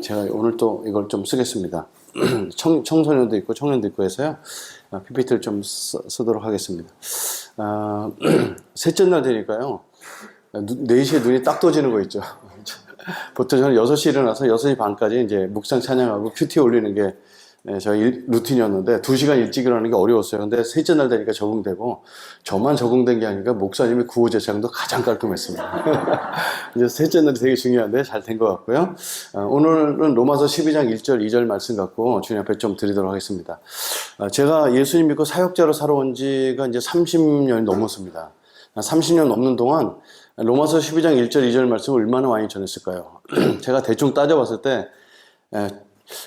제가 오늘 또 이걸 좀 쓰겠습니다. 청소년도 있고 청년도 있고 해서요. PPT를 좀 쓰도록 하겠습니다. 셋째 날 되니까요. 4시에 눈이 딱 떠지는 거 있죠. 보통 저는 6시에 일어나서 6시 반까지 이제 묵상 찬양하고 큐티 올리는 게 저희 루틴이었는데 2시간 일찍 일어나는 게 어려웠어요. 근데 셋째 날 되니까 적응되고, 저만 적응된 게 아니라 목사님의 구호제창도 가장 깔끔했습니다. 이제 셋째 날이 되게 중요한데 잘 된 것 같고요. 오늘은 로마서 12장 1절 2절 말씀 갖고 주님 앞에 좀 드리도록 하겠습니다. 제가 예수님 믿고 사역자로 살아온 지가 이제 30년이 넘었습니다. 30년 넘는 동안 로마서 12장 1절 2절 말씀을 얼마나 많이 전했을까요? 제가 대충 따져봤을 때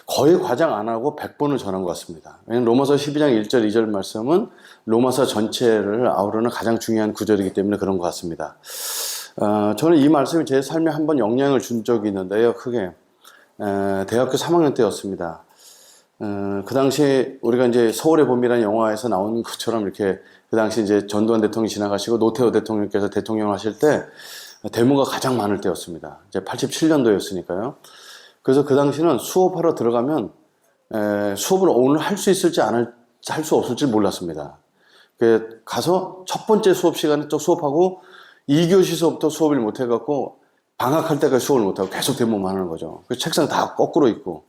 거의 과장 안 하고 100번을 전한 것 같습니다. 왜냐하면 로마서 12장 1절 2절 말씀은 로마서 전체를 아우르는 가장 중요한 구절이기 때문에 그런 것 같습니다. 저는 이 말씀이 제 삶에 한번 영향을 준 적이 있는데요. 크게 대학교 3학년 때였습니다. 그 당시 우리가 이제 서울의 봄이라는 영화에서 나오는 것처럼 이렇게 그 당시 이제 전두환 대통령이 지나가시고 노태우 대통령께서 대통령 하실 때 데모가 가장 많을 때였습니다. 이제 87년도였으니까요. 그래서 그 당시는 수업하러 들어가면 수업을 오늘 할 수 있을지 할 수 없을지 몰랐습니다. 가서 첫 번째 수업 시간에 또 수업하고 2교시서부터 수업을 못 해갖고 방학할 때까지 수업을 못하고 계속 데모만 하는 거죠. 그래서 책상 다 거꾸로 있고.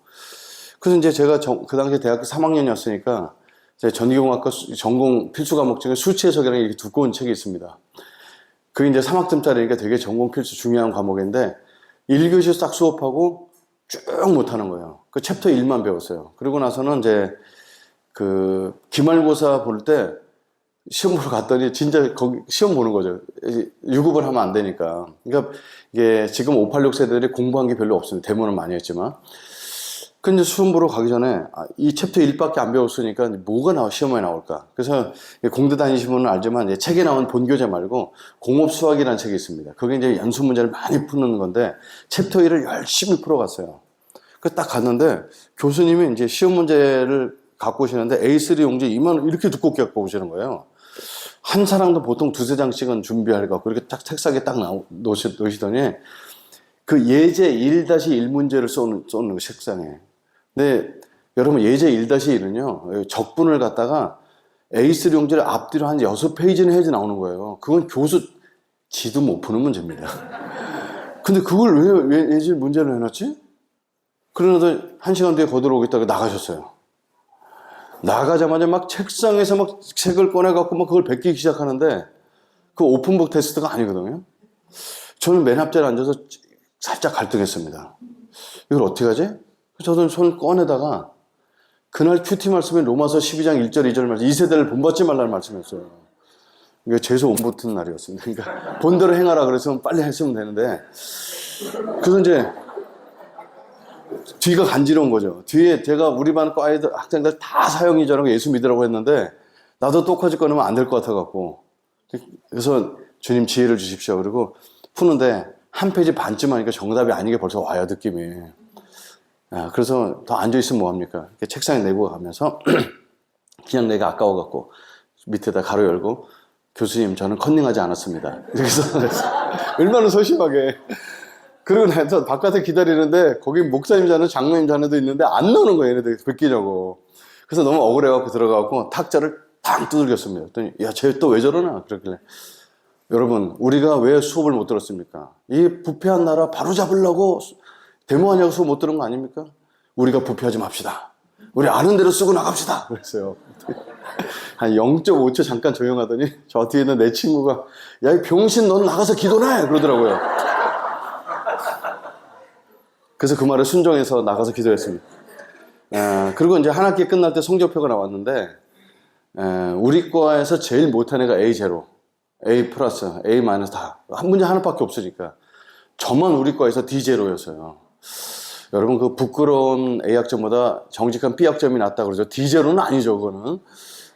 그래서 이제 제가 그 당시에 대학교 3학년이었으니까 제 전기공학과 전공 필수 과목 중에 수치해석이라는 이렇게 두꺼운 책이 있습니다. 그게 이제 3학점짜리니까 되게 전공 필수 중요한 과목인데 1교시 싹 수업하고 쭉 못하는 거예요. 그 챕터 1만 배웠어요. 그리고 나서는 이제 그 기말고사 볼 때 시험 보러 갔더니 진짜 거기 시험 보는 거죠. 유급을 하면 안 되니까. 그러니까 이게 지금 586 세대들이 공부한 게 별로 없습니다. 데모는 많이 했지만. 근데 시험 보러 가기 전에 이 챕터 1밖에 안 배웠으니까 뭐가 시험에 나올까. 그래서 공대 다니시는 분은 알지만 책에 나온 본교재 말고 공업수학이라는 책이 있습니다. 그게 이제 연수 문제를 많이 푸는 건데 챕터 1을 열심히 풀어갔어요. 그 딱 갔는데 교수님이 이제 시험 문제를 갖고 오시는데 A3 용지 이만 이렇게 두껍게 갖고 오시는 거예요. 한 사람도 보통 2-3장씩은 준비할 것 같고 이렇게 딱 책상에 딱 놓으시더니 그 예제 1-1 문제를 쏘는 책상에. 근데 여러분 예제 1-1은요 적분을 갖다가 A3 용지를 앞뒤로 한 6페이지는 해야지 나오는 거예요. 그건 교수 지도 못 푸는 문제입니다. 근데 그걸 왜 예제 문제를 해놨지? 그러다 1시간 뒤에 거들어 오겠다고 나가셨어요. 나가자마자 막 책상에서 막 책을 꺼내갖고 막 그걸 베끼기 시작하는데 그 오픈북 테스트가 아니거든요. 저는 맨 앞자리에 앉아서 살짝 갈등했습니다. 이걸 어떻게 하지? 저도 손 꺼내다가 그날 큐티 말씀에 로마서 12장 1절 2절 말씀 2세대를 본받지 말라는 말씀이었어요. 이게 재수 온 붙은 날이었습니다. 그러니까 본대로 행하라 그래서 빨리 했으면 되는데 그래서 이제 뒤가 간지러운 거죠. 뒤에 제가 우리 반 과 아이들 학생들 다 사형이 저라고 예수 믿으라고 했는데 나도 똑같이 꺼내면 안 될 것 같아갖고 그래서 주님 지혜를 주십시오. 그리고 푸는데 한 페이지 반쯤 하니까 정답이 아닌 게 벌써 와요, 느낌이. 그래서 더 앉아있으면 뭐합니까? 책상에 내고 가면서 그냥 내가 아까워갖고 밑에다 가로 열고 교수님 저는 컨닝하지 않았습니다. 그래서 얼마나 소심하게. 그리고 나서 바깥에 기다리는데 거기 목사님 자네 장로님 자네도 있는데 안 나오는 거예요, 얘네들 베끼려고. 그래서 너무 억울해갖고 들어가고 탁자를 탁 두들겼습니다. 그랬더니 야, 쟤 또 왜 저러나? 그러길래 여러분 우리가 왜 수업을 못 들었습니까? 이 부패한 나라 바로 잡으려고 데모하냐고 수업 못 들은 거 아닙니까? 우리가 부패하지 맙시다. 우리 아는 대로 쓰고 나갑시다. 그랬어요. 한 0.5초 잠깐 조용하더니 저 뒤에 있는 내 친구가 야, 이 병신 넌 나가서 기도나 해! 그러더라고요. 그래서 그 말에 순종해서 나가서 기도했습니다. 그리고 이제 한 학기 끝날 때 성적표가 나왔는데 우리 과에서 제일 못한 애가 A0, A 플러스, A 마이너스 다. 한 문제 하나밖에 없으니까. 저만 우리 과에서 D0였어요. 여러분 그 부끄러운 A학점보다 정직한 B학점이 낫다고 그러죠. D0는 아니죠, 그거는.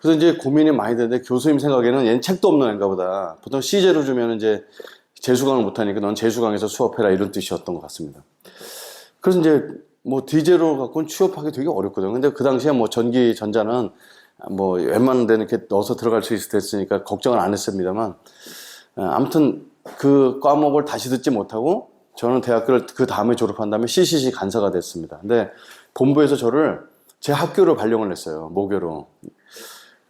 그래서 이제 고민이 많이 되는데 교수님 생각에는 얘는 책도 없는 애인가 보다. 보통 C0 주면 이제 재수강을 못하니까 넌 재수강에서 수업해라 이런 뜻이었던 것 같습니다. 그래서 이제 뭐 D0 갖고는 취업하기 되게 어렵거든요. 근데 그 당시에 뭐 전기 전자는 뭐 웬만한 데는 이렇게 넣어서 들어갈 수 있었으니까 걱정을 안 했습니다만 아무튼 그 과목을 다시 듣지 못하고 저는 대학교를 그 다음에 졸업한 다음에 CCC 간사가 됐습니다. 근데 본부에서 저를 제 학교로 발령을 했어요. 모교로.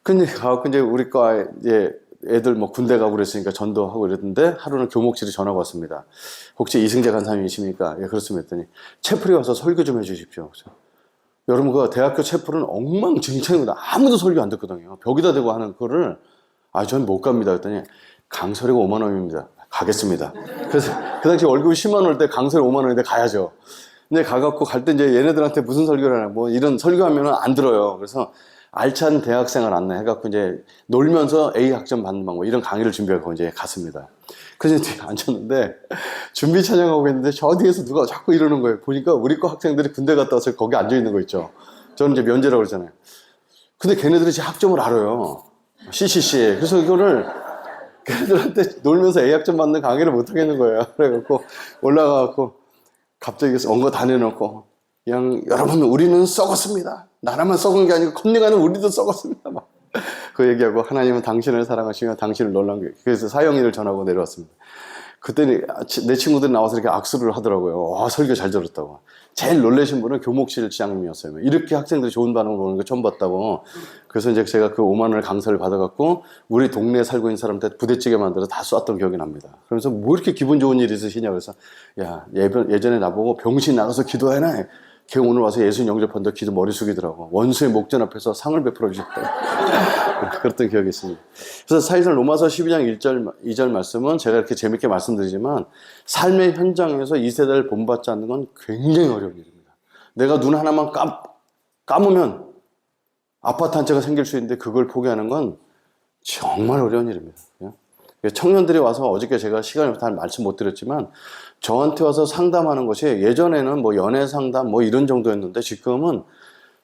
근데 가고 이제 우리 과 이제 애들 뭐 군대 가고 그랬으니까 전도하고 그랬는데 하루는 교목실에 전화가 왔습니다. 혹시 이승재 간사님이십니까? 예, 그렇습니다. 했더니 채플이 와서 설교 좀 해주십시오. 그래서 여러분 그 대학교 채플은 엉망진창입니다. 아무도 설교 안 듣거든요. 벽에다 대고 하는 거를 저는 못 갑니다. 했더니 강설이가 5만 원입니다. 가겠습니다. 그래서 그 당시 월급이 10만 원일 때 강설이 5만 원인데 가야죠. 근데 가갖고 갈 때 이제 얘네들한테 무슨 설교를 하나 뭐 이런 설교하면은 안 들어요. 그래서 알찬 대학생을 안내해갖고 이제 놀면서 A 학점 받는 방법 이런 강의를 준비하고 이제 갔습니다. 그래서 뒤에 앉았는데 준비 찬양하고 있는데 저 뒤에서 누가 자꾸 이러는 거예요. 보니까 우리 과 학생들이 군대 갔다 와서 거기 앉아 있는 거 있죠. 저는 이제 면제라고 그러잖아요. 근데 걔네들이 제 학점을 알아요. CCC에. 그래서 이거를 걔네들한테 놀면서 A 학점 받는 강의를 못 하겠는 거예요. 그래갖고 올라가갖고 갑자기 언거 다 내놓고 그냥 여러분 우리는 썩었습니다. 나라만 썩은 게 아니고 컨닝하는 우리도 썩었습니다. 막 그 얘기하고 하나님은 당신을 사랑하시며 당신을 놀란 게 그래서 사형일을 전하고 내려왔습니다. 그때 내 친구들이 나와서 이렇게 악수를 하더라고요. 와 설교 잘 들었다고. 제일 놀라신 분은 교목실 지장님이었어요. 이렇게 학생들이 좋은 반응을 보는 거 처음 봤다고. 그래서 이제 제가 그 5만 원을 강사를 받아갖고 우리 동네에 살고 있는 사람한테 부대찌개 만들어서 다 쐈던 기억이 납니다. 그러면서 뭐 이렇게 기분 좋은 일이 있으시냐 그래서 야 예전에 나보고 병신 나가서 기도해라. 걔 오늘 와서 예수님 영접한다 기도 머리 숙이더라고. 원수의 목전 앞에서 상을 베풀어 주셨다. 그랬던 기억이 있습니다. 그래서 사실상 로마서 12장 2절 말씀은 제가 이렇게 재밌게 말씀드리지만 삶의 현장에서 2세대를 본받지 않는 건 굉장히 어려운 일입니다. 내가 눈 하나만 감으면 아파트 한 채가 생길 수 있는데 그걸 포기하는 건 정말 어려운 일입니다. 청년들이 와서 어저께 제가 시간이 없어서 말씀 못 드렸지만 저한테 와서 상담하는 것이 예전에는 뭐 연애 상담 뭐 이런 정도였는데 지금은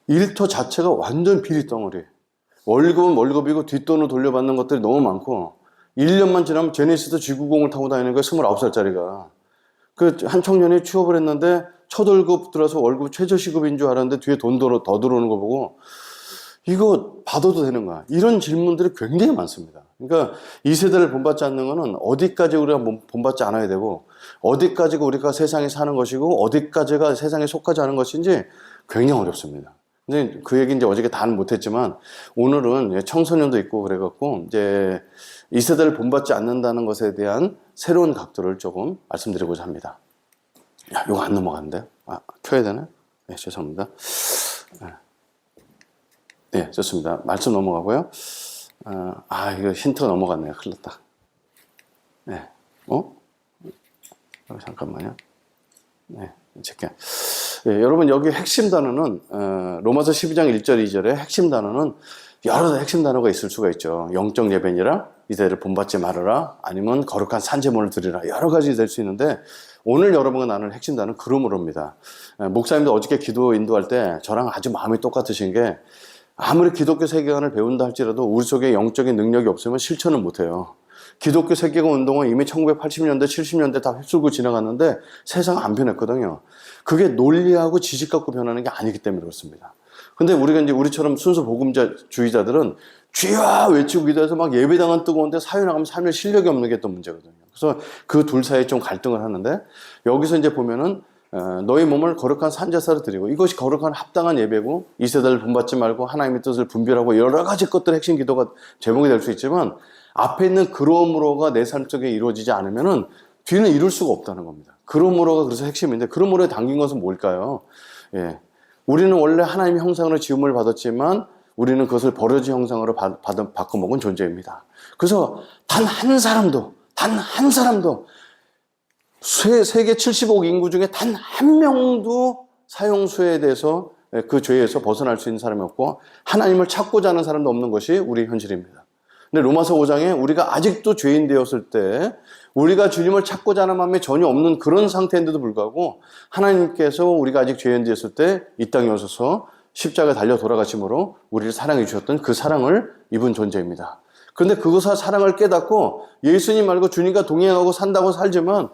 일터 자체가 완전 비리 덩어리. 월급은 월급이고 뒷돈을 돌려받는 것들이 너무 많고 1년만 지나면 제네시스 G90을 타고 다니는 거예요. 29살짜리가. 그 한 청년이 취업을 했는데 첫 월급 들어서 월급 최저시급인 줄 알았는데 뒤에 돈 더 들어오는 거 보고 이거 받아도 되는가? 이런 질문들이 굉장히 많습니다. 그러니까 이 세대를 본받지 않는 거는 어디까지 우리가 본받지 않아야 되고 어디까지가 우리가 세상에 사는 것이고 어디까지가 세상에 속하지 않은 것인지 굉장히 어렵습니다. 근데 그 얘기 이제 어저께 다는 못했지만 오늘은 청소년도 있고 그래갖고 이제 이 세대를 본받지 않는다는 것에 대한 새로운 각도를 조금 말씀드리고자 합니다. 야, 이거 안 넘어갔는데? 켜야 되나? 네, 죄송합니다. 네, 좋습니다. 말씀 넘어가고요. 이거 힌트가 넘어갔네요. 큰일 났다. 네. 잠깐만요. 네, 체크. 네, 여러분, 여기 핵심 단어는, 로마서 12장 1절, 2절에 핵심 단어는 여러 핵심 단어가 있을 수가 있죠. 영적 예배니라, 이들을 본받지 말아라, 아니면 거룩한 산제물을 드리라. 여러 가지 될 수 있는데, 오늘 여러분과 나눌 핵심 단어는 그러므로입니다. 목사님도 어저께 기도 인도할 때 저랑 아주 마음이 똑같으신 게, 아무리 기독교 세계관을 배운다 할지라도 우리 속에 영적인 능력이 없으면 실천을 못해요. 기독교 세계관 운동은 이미 1980년대, 70년대 다 휩쓸고 지나갔는데 세상 안 변했거든요. 그게 논리하고 지식 갖고 변하는 게 아니기 때문에 그렇습니다. 근데 우리가 이제 우리처럼 순수 복음주의자들은 주여 외치고 기도해서 막 예배당은 뜨거운데 사회 나가면 삶에 실력이 없는 게 또 문제거든요. 그래서 그 둘 사이에 좀 갈등을 하는데 여기서 이제 보면은 너희 몸을 거룩한 산제사로 드리고 이것이 거룩한 합당한 예배고 이 세대를 본받지 말고 하나님의 뜻을 분별하고 여러 가지 것들의 핵심 기도가 제목이 될 수 있지만 앞에 있는 그러므로가 내 삶 속에 이루어지지 않으면은 뒤는 이룰 수가 없다는 겁니다. 그러므로가 그래서 핵심인데 그러므로에 담긴 것은 뭘까요? 예. 우리는 원래 하나님의 형상으로 지음을 받았지만 우리는 그것을 버려지 형상으로 바꿔먹은 존재입니다. 그래서 단 한 사람도 세계 75억 인구 중에 단 한 명도 사형수에 대해서 그 죄에서 벗어날 수 있는 사람이 없고 하나님을 찾고자 하는 사람도 없는 것이 우리 현실입니다. 근데 로마서 5장에 우리가 아직도 죄인 되었을 때 우리가 주님을 찾고자 하는 마음이 전혀 없는 그런 상태인데도 불구하고 하나님께서 우리가 아직 죄인 되었을 때 이 땅에 오셔서 십자가에 달려 돌아가심으로 우리를 사랑해 주셨던 그 사랑을 입은 존재입니다. 그런데 그것과 사랑을 깨닫고 예수님 말고 주님과 동행하고 산다고 살지만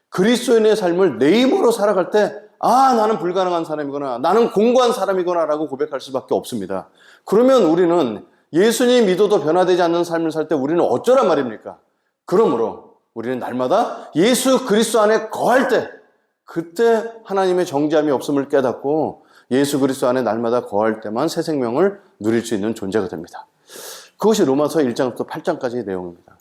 그리스도인의 삶을 내 힘으로 살아갈 때 나는 불가능한 사람이구나, 나는 공고한 사람이구나 라고 고백할 수밖에 없습니다. 그러면 우리는 예수님 믿어도 변화되지 않는 삶을 살 때 우리는 어쩌란 말입니까? 그러므로 우리는 날마다 예수 그리스도 안에 거할 때 그때 하나님의 정죄함이 없음을 깨닫고 예수 그리스도 안에 날마다 거할 때만 새 생명을 누릴 수 있는 존재가 됩니다. 그것이 로마서 1장부터 8장까지의 내용입니다.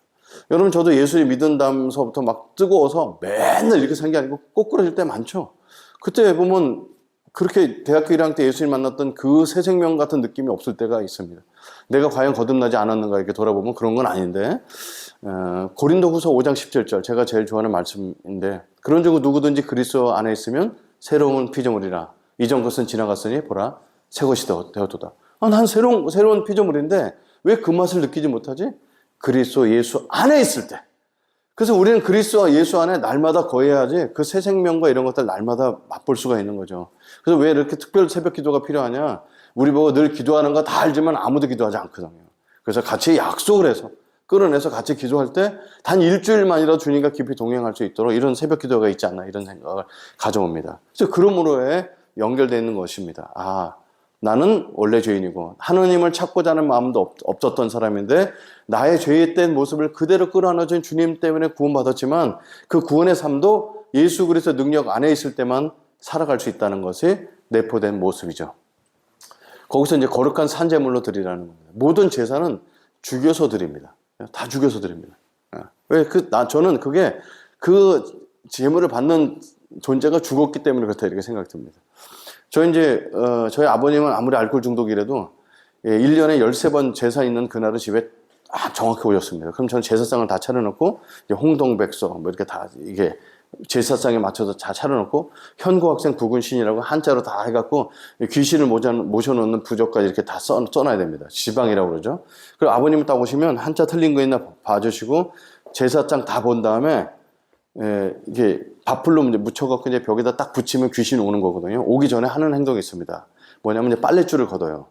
여러분, 저도 예수를 믿은 다음서부터 막 뜨거워서 맨날 이렇게 산 게 아니고 꼬꾸라질 때 많죠. 그때 보면 그렇게 대학교 1학년 때 예수를 만났던 그 새 생명 같은 느낌이 없을 때가 있습니다. 내가 과연 거듭나지 않았는가 이렇게 돌아보면 그런 건 아닌데, 고린도후서 5장 17절, 제가 제일 좋아하는 말씀인데, 그런 즉 누구든지 그리스도 안에 있으면 새로운 피조물이라. 이전 것은 지나갔으니 보라 새 것이 되었도다. 난 새로운 피조물인데 왜 그 맛을 느끼지 못하지? 그리스도 예수 안에 있을 때. 그래서 우리는 그리스도와 예수 안에 날마다 거해야지 그 새 생명과 이런 것들 날마다 맛볼 수가 있는 거죠. 그래서 왜 이렇게 특별 새벽 기도가 필요하냐? 우리 보고 늘 기도하는 거 다 알지만 아무도 기도하지 않거든요. 그래서 같이 약속을 해서 끌어내서 같이 기도할 때 단 일주일만이라도 주님과 깊이 동행할 수 있도록 이런 새벽 기도가 있지 않나 이런 생각을 가져옵니다. 그래서 그러므로에 연결되어 있는 것입니다. 나는 원래 죄인이고 하느님을 찾고자 하는 마음도 없었던 사람인데 나의 죄의 모습을 그대로 끌어안아준 주님 때문에 구원받았지만 그 구원의 삶도 예수 그리스도 능력 안에 있을 때만 살아갈 수 있다는 것이 내포된 모습이죠. 거기서 이제 거룩한 산제물로 드리라는 겁니다. 모든 제사는 죽여서 드립니다. 다 죽여서 드립니다. 저는 그게 그 제물을 받는 존재가 죽었기 때문에 그렇다 이렇게 생각이 듭니다. 저희 아버님은 아무리 알코올 중독이라도 1년에 13번 제사 있는 그날은 집에 정확히 오셨습니다. 그럼 저는 제사상을 다 차려놓고 홍동백서 뭐 이렇게 다 이게 제사상에 맞춰서 다 차려놓고 현고학생 부군신이라고 한자로 다 해갖고 귀신을 모셔놓는 부적까지 이렇게 다 써놔야 됩니다. 지방이라고 그러죠. 그리고 아버님이 딱 오시면 한자 틀린 거 있나 봐주시고 제사장 다 본 다음에 이게 밥풀로 묻혀갖고 이제 벽에다 딱 붙이면 귀신이 오는 거거든요. 오기 전에 하는 행동이 있습니다. 뭐냐면 이제 빨랫줄을 걷어요.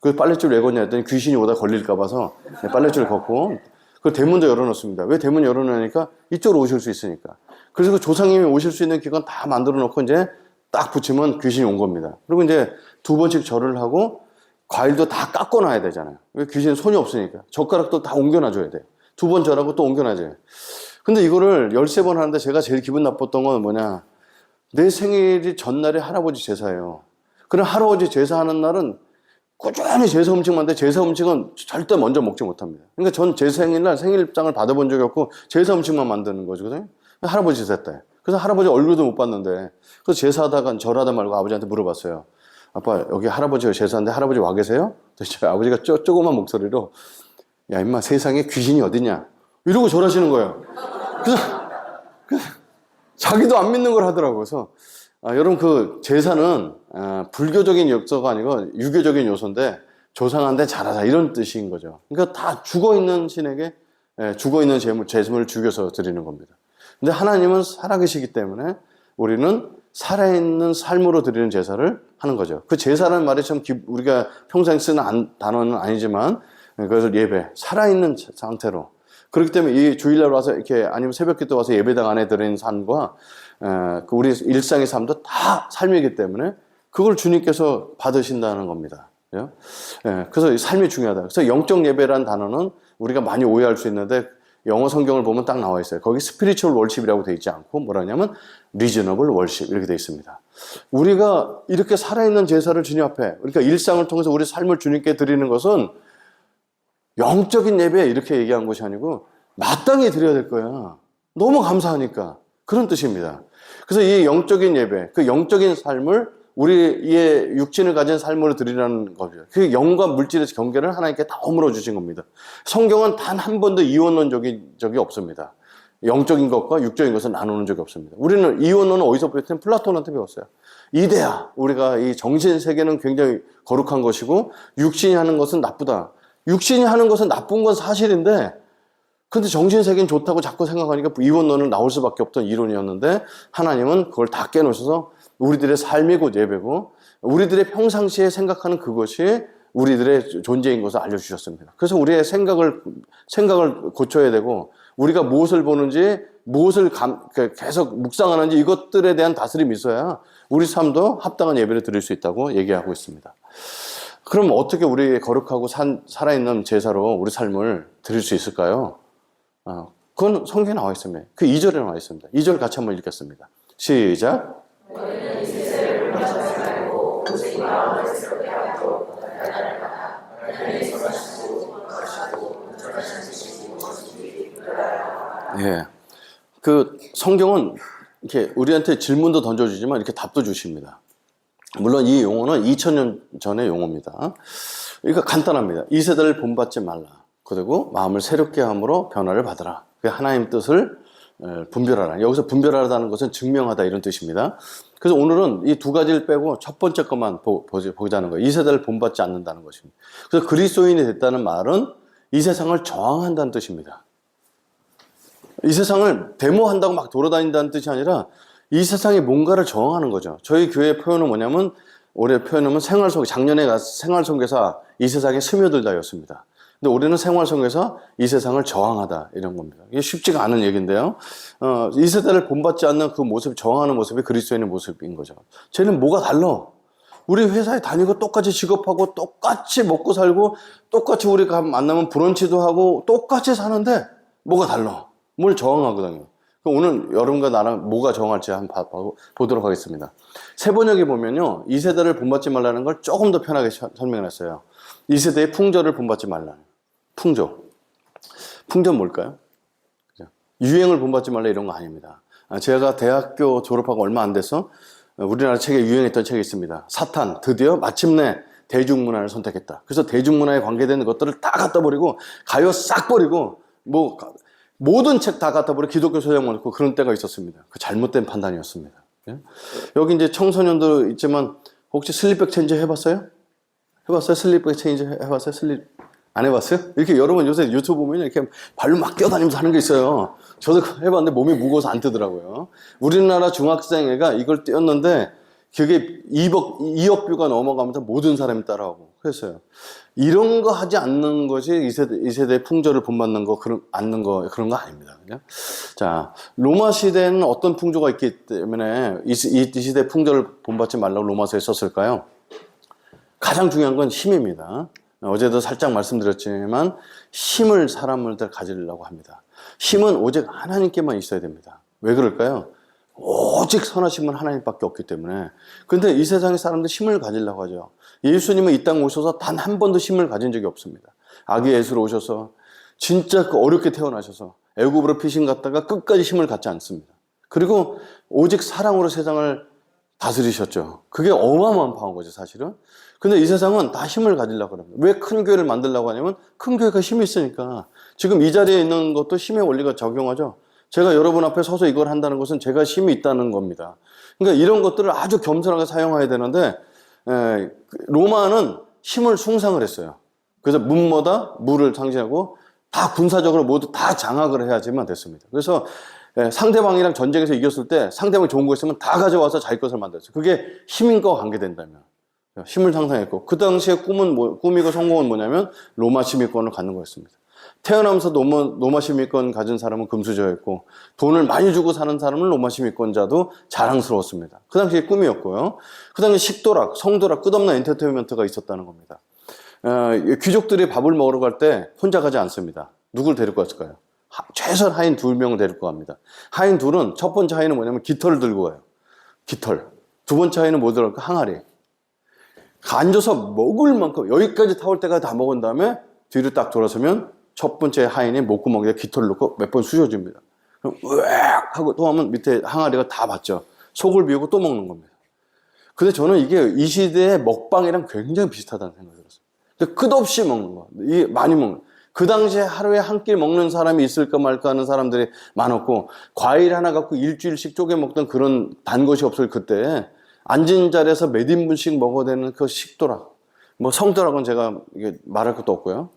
그 빨랫줄을 왜 걷냐 했더니 귀신이 오다 걸릴까 봐서 빨랫줄을 걷고 그 대문도 열어놓습니다. 왜 대문 열어놓으니까 이쪽으로 오실 수 있으니까. 그래서 그 조상님이 오실 수 있는 기간 다 만들어 놓고 이제 딱 붙이면 귀신이 온 겁니다. 그리고 이제 2번씩 절을 하고 과일도 다 깎아놔야 되잖아요. 왜 귀신은 손이 없으니까. 젓가락도 다 옮겨놔줘야 돼요. 2번 절하고 또 옮겨놔줘요. 근데 이거를 13번 하는데 제가 제일 기분 나빴던 건 뭐냐. 내 생일이 전날에 할아버지 제사예요. 그럼 할아버지 제사하는 날은 꾸준히 제사 음식만 데 제사 음식은 절대 먼저 먹지 못합니다. 그러니까 전 제 생일날 생일장을 받아본 적이 없고 제사 음식만 만드는 거거든요. 할아버지 제사 때. 그래서 할아버지 얼굴도 못 봤는데 그래서 제사하다가 절하다 말고 아버지한테 물어봤어요. 아빠 여기 할아버지가 제사하는데 할아버지 와 계세요? 저희 아버지가 조그만 목소리로 야 임마 세상에 귀신이 어디냐 이러고 절하시는 거예요. 그래서 자기도 안 믿는 걸 하더라고요. 그래서 여러분 그 제사는 불교적인 요소가 아니고 유교적인 요소인데 조상한테 잘하자 이런 뜻인 거죠. 그러니까 다 죽어있는 신에게 죽어있는 제물을 죽여서 드리는 겁니다. 근데 하나님은 살아계시기 때문에 우리는 살아있는 삶으로 드리는 제사를 하는 거죠. 그 제사라는 말이 참 우리가 평생 쓰는 단어는 아니지만 그것을 예배, 살아있는 상태로. 그렇기 때문에 이 주일날 와서 이렇게 아니면 새벽기도 와서 예배당 안에 드리는 삶과 그 우리 일상의 삶도 다 삶이기 때문에 그걸 주님께서 받으신다는 겁니다. 그래서 삶이 중요하다. 그래서 영적 예배라는 단어는 우리가 많이 오해할 수 있는데 영어 성경을 보면 딱 나와 있어요. 거기 스피리추얼 월십이라고 되어 있지 않고 뭐라냐면 리저너블 월십 이렇게 되어 있습니다. 우리가 이렇게 살아있는 제사를 주님 앞에 그러니까 일상을 통해서 우리 삶을 주님께 드리는 것은 영적인 예배 이렇게 얘기한 것이 아니고 마땅히 드려야 될 거야. 너무 감사하니까. 그런 뜻입니다. 그래서 이 영적인 예배, 그 영적인 삶을 우리의 육신을 가진 삶으로 드리라는 거죠. 그 영과 물질의 경계를 하나님께 다 허물어 주신 겁니다. 성경은 단 한 번도 이원론 적이 없습니다. 영적인 것과 육적인 것을 나누는 적이 없습니다. 우리는 이원론은 어디서 배웠냐면 플라톤한테 배웠어요. 이데아, 우리가 이 정신 세계는 굉장히 거룩한 것이고 육신이 하는 것은 나쁘다. 육신이 하는 것은 나쁜 건 사실인데 근데 정신세계는 좋다고 자꾸 생각하니까 이원론은 나올 수밖에 없던 이론이었는데 하나님은 그걸 다 깨놓으셔서 우리들의 삶이 곧 예배고 우리들의 평상시에 생각하는 그것이 우리들의 존재인 것을 알려주셨습니다. 그래서 우리의 생각을 고쳐야 되고 우리가 무엇을 보는지 무엇을 계속 묵상하는지 이것들에 대한 다스림이 있어야 우리 삶도 합당한 예배를 드릴 수 있다고 얘기하고 있습니다. 그럼 어떻게 우리 거룩하고 살아있는 제사로 우리 삶을 드릴 수 있을까요? 그건 성경에 나와 있습니다. 그 2절에 나와 있습니다. 2절 같이 한번 읽겠습니다. 시작. 예. 그 성경은 이렇게 우리한테 질문도 던져주지만 이렇게 답도 주십니다. 물론 이 용어는 2000년 전의 용어입니다. 그러니까 간단합니다. 이 세대를 본받지 말라. 그리고 마음을 새롭게 함으로 변화를 받으라. 하나님 뜻을 분별하라. 여기서 분별하라는 것은 증명하다 이런 뜻입니다. 그래서 오늘은 이 두 가지를 빼고 첫 번째 것만 보자는 거예요. 이 세대를 본받지 않는다는 것입니다. 그래서 그리스도인이 됐다는 말은 이 세상을 저항한다는 뜻입니다. 이 세상을 데모한다고 막 돌아다닌다는 뜻이 아니라 이 세상에 뭔가를 저항하는 거죠. 저희 교회 표현은 뭐냐면, 올해 표현은 작년에 생활선교사 이 세상에 스며들다였습니다. 근데 올해는 생활선교사 이 세상을 저항하다 이런 겁니다. 이게 쉽지가 않은 얘기인데요. 이 세대를 본받지 않는 그 모습, 저항하는 모습이 그리스도인의 모습인 거죠. 쟤는 뭐가 달라? 우리 회사에 다니고 똑같이 직업하고 똑같이 먹고 살고 똑같이 우리가 만나면 브런치도 하고 똑같이 사는데 뭐가 달라? 뭘 저항하거든요. 오늘 여러분과 나랑 뭐가 저항할지 한번 보도록 하겠습니다. 세 번역에 보면요, 이 세대를 본받지 말라는 걸 조금 더 편하게 설명을 했어요. 이 세대의 풍조를 본받지 말라. 풍조는 뭘까요? 유행을 본받지 말라 이런 거 아닙니다. 제가 대학교 졸업하고 얼마 안 돼서 우리나라 책에 유행했던 책이 있습니다. 사탄, 드디어 마침내 대중문화를 선택했다. 그래서 대중문화에 관계되는 것들을 다 갖다 버리고 가요 싹 버리고 모든 책 다 갖다 버리고 기독교 서적만 넣고 그런 때가 있었습니다. 그 잘못된 판단이었습니다. 여기 이제 청소년들 있지만 혹시 슬립백 체인지 해봤어요? 슬립백 체인지 해봤어요? 안 해봤어요? 이렇게 여러분 요새 유튜브 보면 이렇게 발로 막 뛰어다니면서 하는 게 있어요. 저도 해봤는데 몸이 무거워서 안 뜨더라고요. 우리나라 중학생 애가 이걸 뛰었는데 그게 2억 뷰가 넘어가면서 모든 사람이 따라하고 그랬어요. 이런 거 하지 않는 것이 이 세대의 풍조를 본받는 거, 그런 거 아닙니다. 그냥. 자, 로마 시대에는 어떤 풍조가 있기 때문에 이 시대 풍조를 본받지 말라고 로마서에 썼을까요? 가장 중요한 건 힘입니다. 어제도 살짝 말씀드렸지만 힘을 사람들 가지려고 합니다. 힘은 오직 하나님께만 있어야 됩니다. 왜 그럴까요? 오직 선하신 분 하나님밖에 없기 때문에. 근데 이 세상의 사람들 힘을 가지려고 하죠. 예수님은 이 땅 오셔서 단 한 번도 힘을 가진 적이 없습니다. 아기 예수로 오셔서 진짜 어렵게 태어나셔서 애굽으로 피신 갔다가 끝까지 힘을 갖지 않습니다. 그리고 오직 사랑으로 세상을 다스리셨죠. 그게 어마어마한 파워인 거죠, 사실은. 근데 이 세상은 다 힘을 가지려고 합니다. 왜 큰 교회를 만들려고 하냐면 큰 교회가 힘이 있으니까. 지금 이 자리에 있는 것도 힘의 원리가 적용하죠. 제가 여러분 앞에 서서 이걸 한다는 것은 제가 힘이 있다는 겁니다. 그러니까 이런 것들을 아주 겸손하게 사용해야 되는데 로마는 힘을 숭상을 했어요. 그래서 문마다 무를 상징하고 다 군사적으로 모두 다 장악을 해야지만 됐습니다. 그래서 상대방이랑 전쟁에서 이겼을 때 상대방이 좋은 거 있으면 다 가져와서 자기 것을 만들었어요. 그게 힘인과 관계된다면. 힘을 상상했고 그 당시에 꿈이고 성공은 뭐냐면 로마 시민권을 갖는 거였습니다. 태어나면서 로마 시민권 가진 사람은 금수저였고 돈을 많이 주고 사는 사람은 로마 시민권자도 자랑스러웠습니다. 그 당시에 꿈이었고요. 그 당시에 식도락, 성도락, 끝없는 엔터테인먼트가 있었다는 겁니다. 귀족들이 밥을 먹으러 갈 때 혼자 가지 않습니다. 누굴 데리고 갔을까요? 최소한 하인 2명을 데리고 갑니다. 하인 둘은 첫 번째 하인은 뭐냐면 깃털을 들고 가요. 깃털. 두 번째 하인은 뭐 들어갈까? 항아리. 앉아서 먹을 만큼 여기까지 타올 때까지 다 먹은 다음에 뒤로 딱 돌아서면 첫 번째 하인이 목구멍에 깃털을 넣고 몇 번 쑤셔줍니다. 그럼 으악 하고 또 하면 밑에 항아리가 다 받죠. 속을 비우고 또 먹는 겁니다. 근데 저는 이게 이 시대의 먹방이랑 굉장히 비슷하다는 생각이 들었어요. 끝없이 먹는 거. 이게 많이 먹는 거. 그 당시에 하루에 한 끼 먹는 사람이 있을까 말까 하는 사람들이 많았고 과일 하나 갖고 일주일씩 쪼개 먹던 그런 단 것이 없을 그때 앉은 자리에서 몇 인분씩 먹어야 되는 그 식도락. 성도락은 제가 이게 말할 것도 없고요.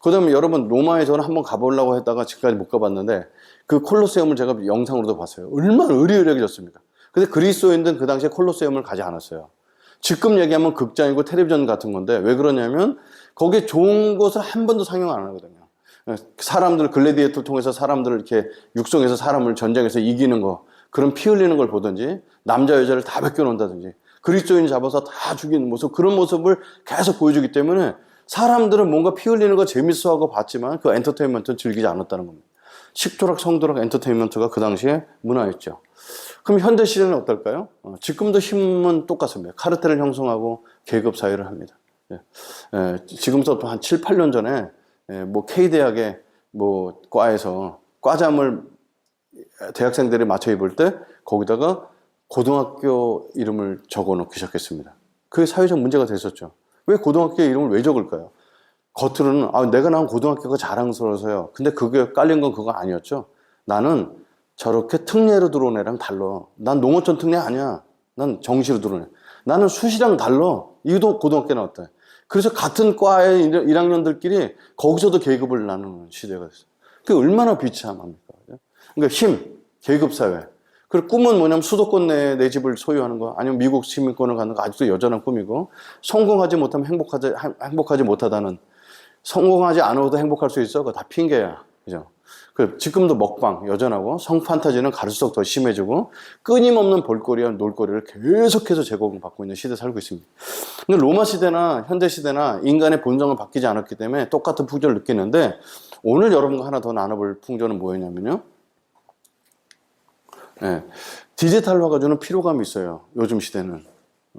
그 다음에 여러분 로마에 저는 한번 가보려고 했다가 지금까지 못 가봤는데 그 콜로세움을 제가 영상으로도 봤어요. 얼마나 으리으리해졌습니까? 근데 그리스도인들은 그 당시에 콜로세움을 가지 않았어요. 지금 얘기하면 극장이고 텔레비전 같은 건데 왜 그러냐면 거기에 좋은 것을 한 번도 상영 안 하거든요. 사람들 글래디에이터를 통해서 사람들을 이렇게 육성해서 사람을 전쟁에서 이기는 거 그런 피 흘리는 걸 보든지 남자 여자를 다 벗겨놓는다든지 그리스도인 잡아서 다 죽이는 모습 그런 모습을 계속 보여주기 때문에 사람들은 뭔가 피 흘리는 거 재밌어하고 봤지만 그 엔터테인먼트는 즐기지 않았다는 겁니다. 식도락, 성도락 엔터테인먼트가 그 당시에 문화였죠. 그럼 현대 시대는 어떨까요? 지금도 힘은 똑같습니다. 카르텔을 형성하고 계급 사회를 합니다. 지금부터 한 7, 8년 전에 뭐 K대학의 뭐 과에서 과잠을 대학생들이 맞춰 입을 때 거기다가 고등학교 이름을 적어 놓기 시작했습니다. 그게 사회적 문제가 됐었죠. 왜 고등학교 이름을 왜 적을까요? 겉으로는 내가 나온 고등학교가 자랑스러워서요. 근데 그게 깔린 건 그거 아니었죠. 나는 저렇게 특례로 들어온 애랑 달라. 난 농어촌 특례 아니야. 난 정시로 들어온 애. 나는 수시랑 달라. 이도 고등학교 나왔다. 그래서 같은 과의 1학년들끼리 거기서도 계급을 나누는 시대가 됐어요. 그게 얼마나 비참합니까? 그러니까 힘, 계급사회. 그리고 꿈은 뭐냐면 수도권 내에 내 집을 소유하는 거, 아니면 미국 시민권을 갖는 거 아직도 여전한 꿈이고, 성공하지 못하면 행복하지 못하다는, 성공하지 않아도 행복할 수 있어? 그거 다 핑계야. 그죠? 지금도 먹방 여전하고, 성판타지는 갈수록 더 심해지고, 끊임없는 볼거리와 놀거리를 계속해서 제공받고 있는 시대에 살고 있습니다. 근데 로마 시대나 현대 시대나 인간의 본성은 바뀌지 않았기 때문에 똑같은 풍조를 느끼는데, 오늘 여러분과 하나 더 나눠볼 풍조는 뭐였냐면요. 디지털화가 주는 피로감이 있어요. 요즘 시대는.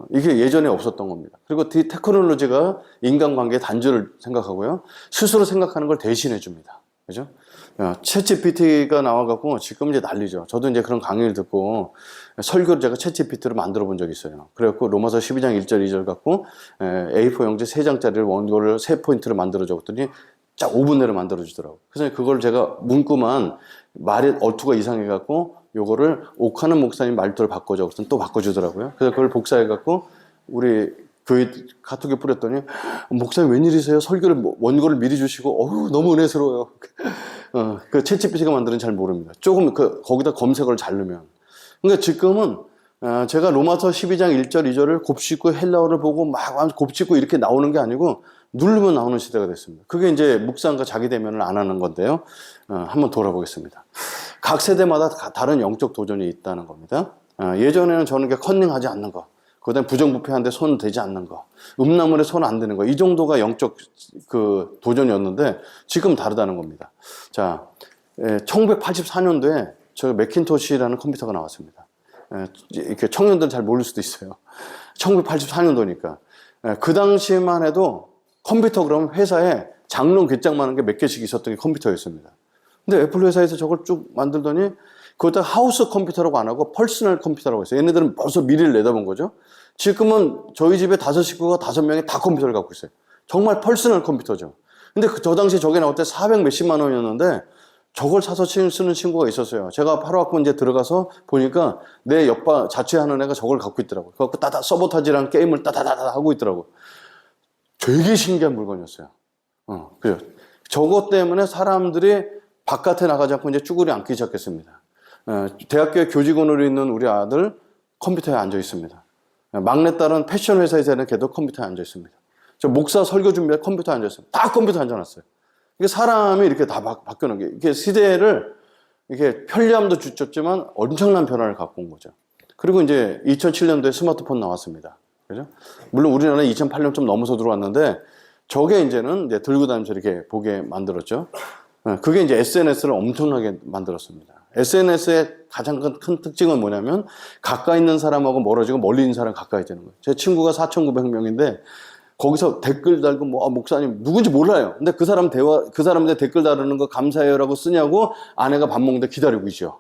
이게 예전에 없었던 겁니다. 그리고 테크놀로지가 인간관계의 단절을 생각하고요. 스스로 생각하는 걸 대신해 줍니다. 그죠? 챗GPT가 나와갖고 지금 이제 난리죠. 저도 이제 그런 강의를 듣고 설교를 제가 챗GPT로 만들어 본 적이 있어요. 그래갖고 로마서 12장 1절 2절 갖고 A4 용지 3장짜리를 원고를 3포인트로 만들어 줬더니 딱 5분 내로 만들어 주더라고요. 그래서 그걸 제가 문구만 말의 어투가 이상해갖고 요거를 옥하는 목사님 말투를 바꿔줘. 그래서 또 바꿔주더라고요. 그래서 그걸 복사해갖고 우리 교회 카톡에 뿌렸더니 목사님 웬일이세요? 설교를 원고를 미리 주시고 어휴 너무 은혜스러워요. 그 챗GPT가 만드는 잘 모릅니다. 조금 거기다 검색어를 잘 넣으면. 그러니까 지금은 제가 로마서 12장 1절 2절을 곱씹고 헬라어를 보고 막 곱씹고 이렇게 나오는 게 아니고 누르면 나오는 시대가 됐습니다. 그게 이제 묵상과 자기 대면을 안 하는 건데요. 한번 돌아보겠습니다. 각 세대마다 다른 영적 도전이 있다는 겁니다. 예전에는 저는 컨닝하지 않는 거, 그다음에 부정부패한데 손 대지 않는 거, 음란물에 손 안 대는 거, 이 정도가 영적 그 도전이었는데 지금 다르다는 겁니다. 자, 1984년도에 저 매킨토시라는 컴퓨터가 나왔습니다. 이렇게 청년들은 잘 모를 수도 있어요. 1984년도니까. 그 당시만 해도 컴퓨터 그러면 회사에 장롱 귓장만한 게 몇 개씩 있었던 게 컴퓨터였습니다. 근데 애플 회사에서 저걸 쭉 만들더니 그것도 하우스 컴퓨터라고 안 하고 퍼스널 컴퓨터라고 했어요. 얘네들은 벌써 미래를 내다본 거죠. 지금은 저희 집에 5식구가 5명이 다 컴퓨터를 갖고 있어요. 정말 퍼스널 컴퓨터죠. 근데 저 당시 저게 나올 때 400 몇십만 원이었는데 저걸 사서 쓰는 친구가 있었어요. 제가 바로 갖고 이제 들어가서 보니까 내 옆방 자취하는 애가 저걸 갖고 있더라고요. 그래갖고 서버타지랑 게임을 따다다다 하고 있더라고요. 되게 신기한 물건이었어요. 그래요. 저것 때문에 사람들이 바깥에 나가지 않고 이제 쭈그리 앉기 시작했습니다. 대학교에 교직원으로 있는 우리 아들 컴퓨터에 앉아 있습니다. 막내딸은 패션 회사에서 하는 걔도 컴퓨터에 앉아 있습니다. 저 목사 설교 준비할 컴퓨터에 앉아 있어요. 다 컴퓨터에 앉아놨어요. 이게 사람이 이렇게 다 바뀌는 게 이게 시대를 이게 편리함도 주셨지만 엄청난 변화를 갖고 온 거죠. 그리고 이제 2007년도에 스마트폰 나왔습니다. 그죠? 물론 우리나라는 2008년 좀 넘어서 들어왔는데 저게 이제는 이제 들고 다니면서 이렇게 보게 만들었죠. 그게 이제 SNS를 엄청나게 만들었습니다. SNS의 가장 큰 특징은 뭐냐면 가까이 있는 사람하고 멀어지고 멀리 있는 사람 가까이 되는 거예요. 제 친구가 4,900명인데 거기서 댓글 달고 목사님 누군지 몰라요. 근데 그 사람한테 댓글 다루는 거 감사해요라고 쓰냐고 아내가 밥 먹는데 기다리고 있죠.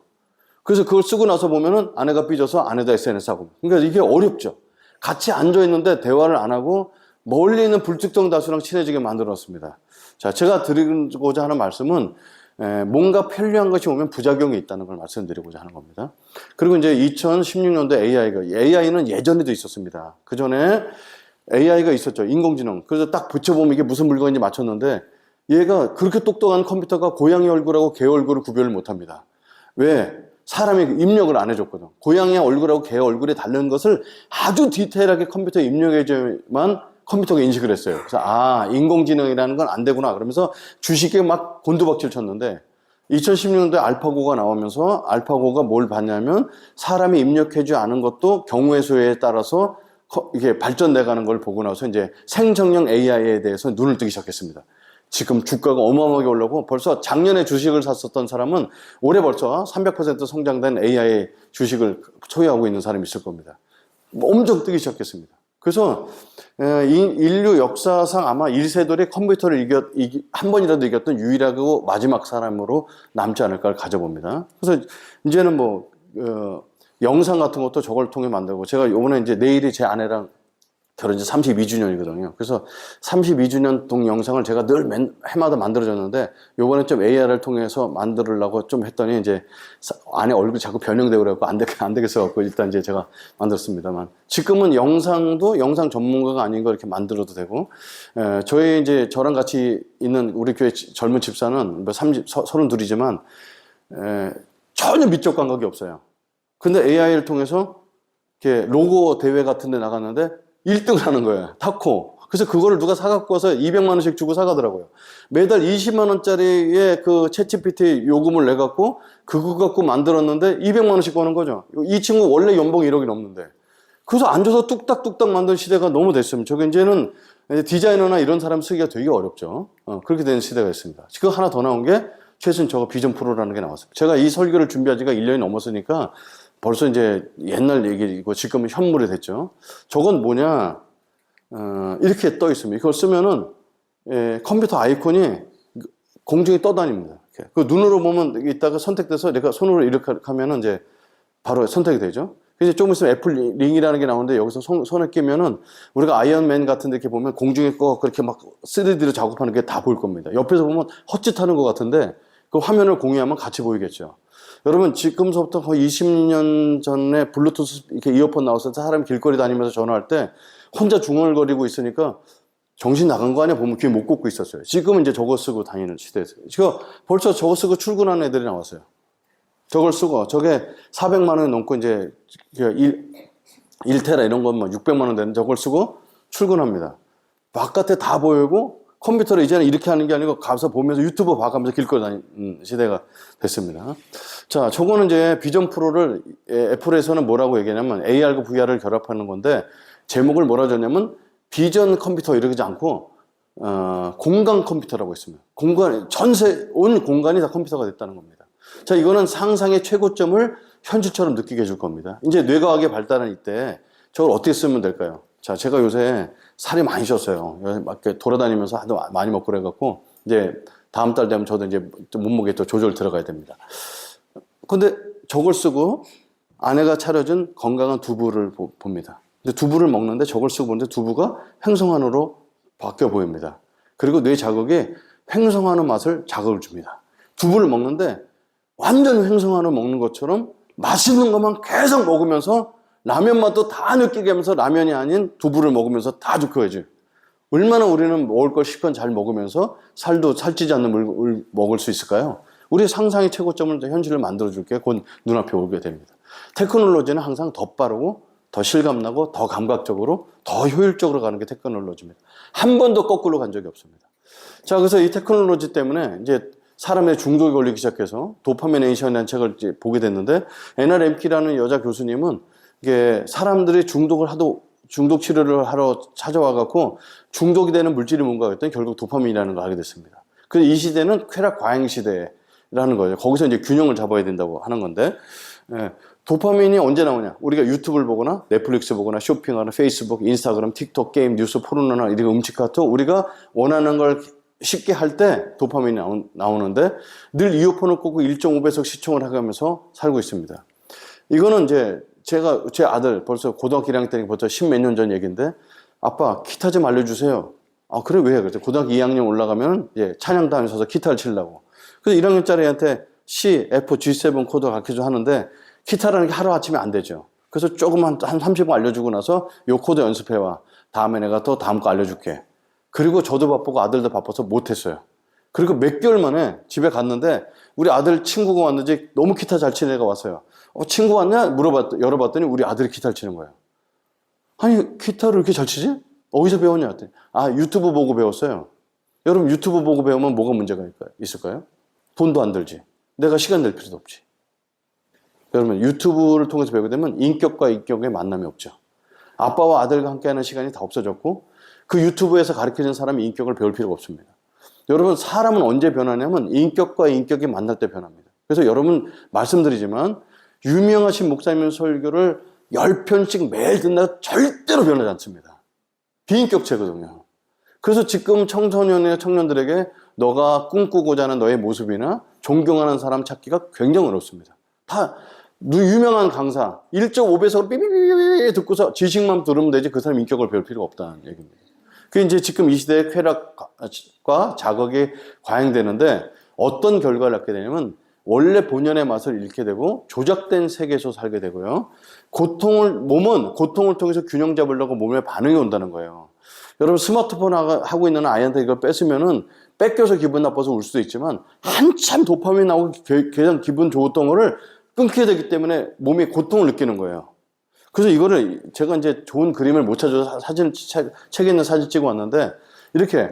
그래서 그걸 쓰고 나서 보면은 아내가 삐져서 아내도 SNS 하고. 그러니까 이게 어렵죠. 같이 앉아 있는데 대화를 안 하고 멀리 있는 불특정 다수랑 친해지게 만들었습니다. 자, 제가 드리고자 하는 말씀은 뭔가 편리한 것이 오면 부작용이 있다는 걸 말씀드리고자 하는 겁니다. 그리고 이제 2016년도 AI는 예전에도 있었습니다. 그 전에 AI가 있었죠. 인공지능. 그래서 딱 붙여보면 이게 무슨 물건인지 맞췄는데 얘가 그렇게 똑똑한 컴퓨터가 고양이 얼굴하고 개 얼굴을 구별을 못합니다. 왜? 사람이 입력을 안 해줬거든. 고양이 얼굴하고 개 얼굴이 다른 것을 아주 디테일하게 컴퓨터에 입력해줘야만 컴퓨터가 인식을 했어요. 그래서 인공지능이라는 건 안 되구나. 그러면서 주식에 막 곤두박질 쳤는데 2016년도에 알파고가 나오면서 알파고가 뭘 봤냐면 사람이 입력해주지 않은 것도 경우의 수에 따라서 이게 발전돼 가는 걸 보고 나서 이제 생성형 AI에 대해서 눈을 뜨기 시작했습니다. 지금 주가가 어마어마하게 올라고 벌써 작년에 주식을 샀었던 사람은 올해 벌써 300% 성장된 AI 주식을 소유하고 있는 사람이 있을 겁니다. 엄청 뜨기 시작했습니다. 그래서 인류 역사상 아마 1세돌이 컴퓨터를 한 번이라도 이겼던 유일하고 마지막 사람으로 남지 않을까를 가져봅니다. 그래서 이제는 뭐 영상 같은 것도 저걸 통해 만들고, 제가 요번에 이제 내일이 제 아내랑 결혼 지 32주년이거든요. 그래서 32주년 동영상을 제가 늘 해마다 만들어줬는데, 요번에 좀 AR을 통해서 만들려고 좀 했더니, 이제 아내 얼굴이 자꾸 변형되고 그래갖고 안 되겠어 갖고 일단 이제 제가 만들었습니다만, 지금은 영상도 영상 전문가가 아닌 거 이렇게 만들어도 되고, 저희 이제 저랑 같이 있는 우리 교회 젊은 집사는 뭐 32이지만, 전혀 미적 감각이 없어요. 근데 AI를 통해서 이렇게 로고 대회 같은 데 나갔는데 1등을 하는 거예요. 타코. 그래서 그거를 누가 사갖고 와서 200만 원씩 주고 사가더라고요. 매달 20만 원짜리의 그 챗GPT 요금을 내갖고 그거 갖고 만들었는데 200만 원씩 거는 거죠. 이 친구 원래 연봉이 1억이 넘는데. 그래서 앉아서 뚝딱뚝딱 만든 시대가 너무 됐습니다. 저게 이제는 디자이너나 이런 사람 쓰기가 되게 어렵죠. 그렇게 된 시대가 있습니다. 지금 하나 더 나온 게 최신 저거 비전 프로라는 게 나왔습니다. 제가 이 설교를 준비한 지가 1년이 넘었으니까 벌써 이제 옛날 얘기고 지금은 현물이 됐죠. 저건 뭐냐, 이렇게 떠 있습니다. 이걸 쓰면은, 컴퓨터 아이콘이 공중에 떠다닙니다. 이렇게. 그 눈으로 보면 이따가 선택돼서 내가 손으로 이렇게 하면은 이제 바로 선택이 되죠. 그래서 조금 있으면 애플 링이라는 게 나오는데 여기서 손에 끼면은 우리가 아이언맨 같은 데 이렇게 보면 공중에 꺼 그렇게 막 3D로 작업하는 게 다 보일 겁니다. 옆에서 보면 헛짓하는 것 같은데 그 화면을 공유하면 같이 보이겠죠. 여러분, 지금서부터 거의 20년 전에 블루투스 이렇게 이어폰 나왔을 때 사람이 길거리 다니면서 전화할 때 혼자 중얼거리고 있으니까 정신 나간 거 아니야? 보면 귀에 못 꽂고 있었어요. 지금은 이제 저거 쓰고 다니는 시대에서. 지금 벌써 저거 쓰고 출근하는 애들이 나왔어요. 저걸 쓰고, 저게 400만 원이 넘고 이제 1테라 이런 것만 600만 원 되는 저걸 쓰고 출근합니다. 바깥에 다 보이고 컴퓨터를 이제는 이렇게 하는 게 아니고 가서 보면서 유튜브 봐가면서 길거리 다니는 시대가 됐습니다. 자, 저거는 이제 비전 프로를 애플에서는 뭐라고 얘기하냐면 AR과 VR을 결합하는 건데 제목을 뭐라 줬냐면 비전 컴퓨터 이러지 않고 공간 컴퓨터라고 했습니다. 온 공간이 다 컴퓨터가 됐다는 겁니다. 자, 이거는 상상의 최고점을 현실처럼 느끼게 해줄 겁니다. 이제 뇌과학이 발달한 이때 저걸 어떻게 쓰면 될까요? 자, 제가 요새 살이 많이 쪘어요. 막 이렇게 돌아다니면서 하도 많이 먹고 그래갖고, 이제 다음 달 되면 저도 이제 몸무게 또 조절 들어가야 됩니다. 근데 저걸 쓰고 아내가 차려준 건강한 두부를 봅니다. 근데 두부를 먹는데 저걸 쓰고 보는데 두부가 횡성안으로 바뀌어 보입니다. 그리고 뇌 자극에 횡성안의 맛을 자극을 줍니다. 두부를 먹는데 완전 횡성안을 먹는 것처럼 맛있는 것만 계속 먹으면서 라면 맛도 다 느끼게 하면서 라면이 아닌 두부를 먹으면서 다 느껴야지. 얼마나 우리는 먹을 걸 실컷 잘 먹으면서 살도 살찌지 않는 물 먹을 수 있을까요? 우리의 상상의 최고점을 현실을 만들어줄 게 곧 눈앞에 오게 됩니다. 테크놀로지는 항상 더 빠르고 더 실감나고 더 감각적으로 더 효율적으로 가는 게 테크놀로지입니다. 한 번도 거꾸로 간 적이 없습니다. 자, 그래서 이 테크놀로지 때문에 이제 사람의 중독이 걸리기 시작해서 도파미네이션이라는 책을 이제 보게 됐는데, 에나 렘키라는 여자 교수님은 이게 사람들이 중독 치료를 하러 찾아와갖고 중독이 되는 물질이 뭔가 했더니 결국 도파민이라는 걸 알게 됐습니다. 그래서 이 시대는 쾌락 과잉 시대라는 거예요. 거기서 이제 균형을 잡아야 된다고 하는 건데, 도파민이 언제 나오냐? 우리가 유튜브를 보거나 넷플릭스 보거나 쇼핑하거나 페이스북, 인스타그램, 틱톡, 게임, 뉴스, 포르노나 이런 음식 같은 우리가 원하는 걸 쉽게 할 때 도파민이 나오는데 늘 이어폰을 꽂고 1.5배속 시청을 하면서 살고 있습니다. 이거는 이제 제 아들 벌써 고등학교 1학년 때니까 벌써 10몇 년 전 얘기인데, 아빠 기타 좀 알려주세요. 아, 그래, 왜? 그랬더니 고등학교 2학년 올라가면 이제 찬양단에 서서 기타를 치려고. 그래서 1학년짜리한테 C, F, G7 코드 가르쳐줘 하는데 기타라는 게 하루아침에 안 되죠. 그래서 조금만 한 30분 알려주고 나서 요 코드 연습해와. 다음에 내가 또 다음 거 알려줄게. 그리고 저도 바쁘고 아들도 바빠서 못했어요. 그리고 몇 개월 만에 집에 갔는데 우리 아들 친구가 왔는지 너무 기타 잘 치는 애가 왔어요. 친구 왔냐? 열어봤더니 우리 아들이 기타를 치는 거예요. 아니, 기타를 이렇게 잘 치지? 어디서 배웠냐? 했더니, 유튜브 보고 배웠어요. 여러분, 유튜브 보고 배우면 뭐가 문제가 있을까요? 돈도 안 들지. 내가 시간 낼 필요도 없지. 여러분, 유튜브를 통해서 배우게 되면 인격과 인격의 만남이 없죠. 아빠와 아들과 함께하는 시간이 다 없어졌고, 그 유튜브에서 가르치는 사람이 인격을 배울 필요가 없습니다. 여러분, 사람은 언제 변하냐면 인격과 인격이 만날 때 변합니다. 그래서 여러분 말씀드리지만 유명하신 목사님 설교를 10편씩 매일 듣는다고 절대로 변하지 않습니다. 비인격체거든요. 그래서 지금 청소년이나 청년들에게 너가 꿈꾸고자 하는 너의 모습이나 존경하는 사람 찾기가 굉장히 어렵습니다. 다 유명한 강사 1.5배속으로 삐삐삐삐 듣고서 지식만 들으면 되지 그 사람 인격을 배울 필요가 없다는 얘기입니다. 그게 이제 지금 이 시대의 쾌락과 자극이 과잉되는데 어떤 결과를 낳게 되냐면 원래 본연의 맛을 잃게 되고 조작된 세계에서 살게 되고요. 몸은 고통을 통해서 균형 잡으려고 몸에 반응이 온다는 거예요. 여러분 스마트폰 하고 있는 아이한테 이걸 뺏으면은 뺏겨서 기분 나빠서 울 수도 있지만 한참 도파민 나오고 가장 기분 좋았던 거를 끊게 되기 때문에 몸이 고통을 느끼는 거예요. 그래서 이거를 제가 이제 좋은 그림을 못 찾아서 책에 있는 사진 찍어 왔는데 이렇게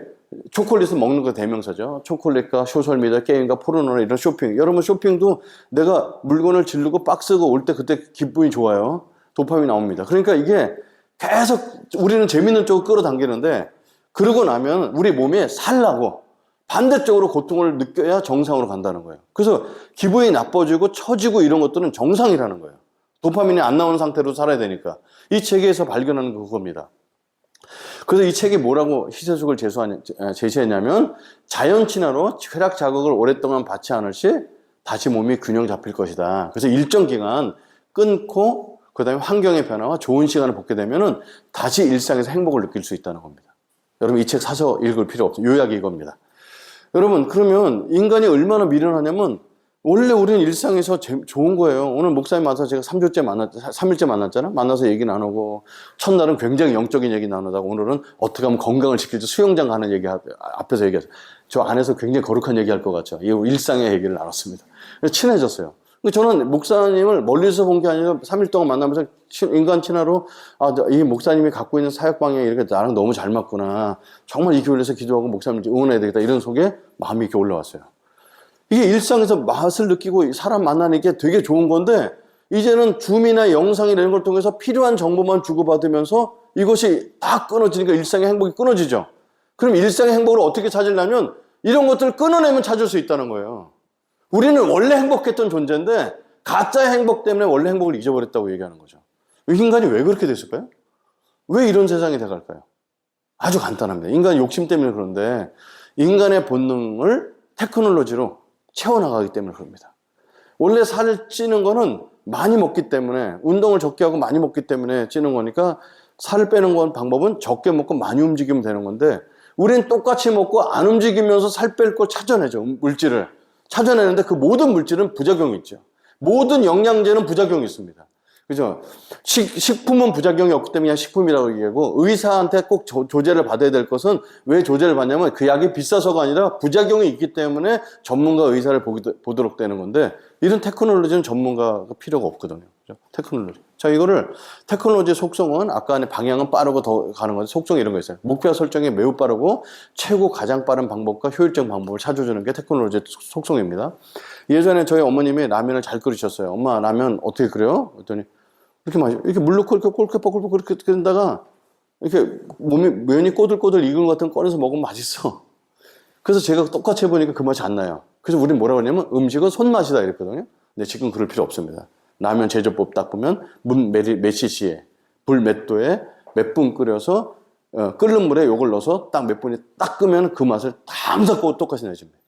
초콜릿을 먹는 거 대명사죠. 초콜릿과 소셜미디어, 게임과 포르노나 이런 쇼핑. 여러분 쇼핑도 내가 물건을 지르고 박스가 올 때 그때 기분이 좋아요. 도파민이 나옵니다. 그러니까 이게 계속 우리는 재밌는 쪽을 끌어당기는데 그러고 나면 우리 몸이 살라고 반대쪽으로 고통을 느껴야 정상으로 간다는 거예요. 그래서 기분이 나빠지고 처지고 이런 것들은 정상이라는 거예요. 도파민이 안 나오는 상태로 살아야 되니까. 이 책에서 발견하는 게 그겁니다. 그래서 이 책이 뭐라고 희소식을 제시했냐면 자연 친화로 쾌락 자극을 오랫동안 받지 않을 시 다시 몸이 균형 잡힐 것이다. 그래서 일정 기간 끊고 그 다음에 환경의 변화와 좋은 시간을 갖게 되면은 다시 일상에서 행복을 느낄 수 있다는 겁니다. 여러분 이 책 사서 읽을 필요 없어요. 요약이 이겁니다. 여러분 그러면 인간이 얼마나 미련하냐면 원래 우리는 일상에서 좋은 거예요. 오늘 목사님 만나서 제가 3일째 만났잖아. 만나서 얘기 나누고 첫날은 굉장히 영적인 얘기 나누다가 오늘은 어떻게 하면 건강을 지킬지 수영장 가는 얘기 앞에서 얘기했어요. 저 안에서 굉장히 거룩한 얘기할 것 같죠. 이 일상의 얘기를 나눴습니다. 그래서 친해졌어요. 저는 목사님을 멀리서 본 게 아니라 3일 동안 만나면서 인간 친화로 이 목사님이 갖고 있는 사역 방향이 이렇게 나랑 너무 잘 맞구나. 정말 이 교회에서 기도하고 목사님 응원해야 되겠다. 이런 속에 마음이 이렇게 올라왔어요. 이게 일상에서 맛을 느끼고 사람 만나는 게 되게 좋은 건데 이제는 줌이나 영상이나 이런 걸 통해서 필요한 정보만 주고받으면서 이것이 다 끊어지니까 일상의 행복이 끊어지죠. 그럼 일상의 행복을 어떻게 찾으려면 이런 것들을 끊어내면 찾을 수 있다는 거예요. 우리는 원래 행복했던 존재인데 가짜의 행복 때문에 원래 행복을 잊어버렸다고 얘기하는 거죠. 인간이 왜 그렇게 됐을까요? 왜 이런 세상이 돼갈까요? 아주 간단합니다. 인간 욕심 때문에 그런데 인간의 본능을 테크놀로지로 채워나가기 때문에 그럽니다. 원래 살을 찌는 거는 많이 먹기 때문에 운동을 적게 하고 많이 먹기 때문에 찌는 거니까 살을 빼는 건 방법은 적게 먹고 많이 움직이면 되는 건데 우린 똑같이 먹고 안 움직이면서 살 뺄 걸 찾아내죠. 물질을 찾아내는데 그 모든 물질은 부작용이 있죠. 모든 영양제는 부작용이 있습니다. 그죠? 식품은 부작용이 없기 때문에 그냥 식품이라고 얘기하고 의사한테 꼭 조제를 받아야 될 것은 왜 조제를 받냐면 그 약이 비싸서가 아니라 부작용이 있기 때문에 전문가 의사를 보도록 되는 건데 이런 테크놀로지는 전문가가 필요가 없거든요. 그죠? 테크놀로지. 자, 이거를 테크놀로지의 속성은 아까 안에 방향은 빠르고 더 가는 건데 속성이 이런 거 있어요. 목표 설정이 매우 빠르고 최고 가장 빠른 방법과 효율적 방법을 찾아주는 게 테크놀로지의 속성입니다. 예전에 저희 어머님이 라면을 잘 끓이셨어요. 엄마 라면 어떻게 끓여요? 그랬더니 이렇게 마셔. 이렇게 물 넣고 이렇게 꼴깍꼴깍 그렇게 끓인다가 이렇게 면이 꼬들꼬들 익은 것 같은 거 꺼내서 먹으면 맛있어. 그래서 제가 똑같이 해보니까 그 맛이 안 나요. 그래서 우리는 뭐라고 하냐면 음식은 손맛이다 이랬거든요. 근데 지금 그럴 필요 없습니다. 라면 제조법 딱 보면 물 몇 cc에 불 몇 도에 몇 분 끓여서 끓는 물에 요걸 넣어서 딱 몇 분이 딱 끄면 그 맛을 항상 똑같이 내줍니다.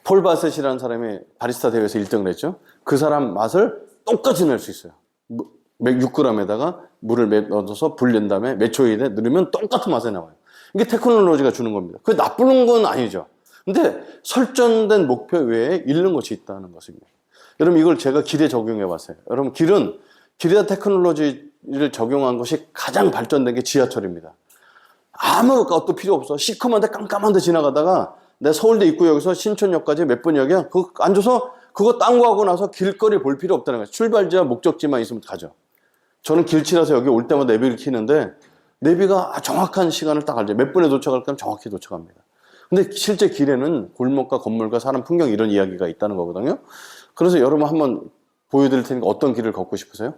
폴 바셋이라는 사람이 바리스타 대회에서 1등을 했죠. 그 사람 맛을 똑같이 낼 수 있어요. 6g에다가 물을 넣어서 불린 다음에 몇 초에 누르면 똑같은 맛이 나와요. 이게 테크놀로지가 주는 겁니다. 그게 나쁜 건 아니죠. 근데 설정된 목표 외에 잃는 것이 있다는 것입니다. 여러분 이걸 제가 길에 적용해 봤어요. 여러분 길에다 테크놀로지를 적용한 것이 가장 발전된 게 지하철입니다. 아무것도 필요 없어. 시커먼데 깜깜한데 지나가다가 내 서울대 입구역에서 신촌역까지 몇 분역이야. 그거 앉아서 그거 딴 거 하고 나서 길거리 볼 필요 없다는 거예요. 출발지와 목적지만 있으면 가죠. 저는 길치라서 여기 올 때마다 내비를 키는데 내비가 정확한 시간을 딱 알죠. 몇 분에 도착할 거면 정확히 도착합니다. 근데 실제 길에는 골목과 건물과 사람 풍경 이런 이야기가 있다는 거거든요. 그래서 여러분 한번 보여드릴 테니까 어떤 길을 걷고 싶으세요?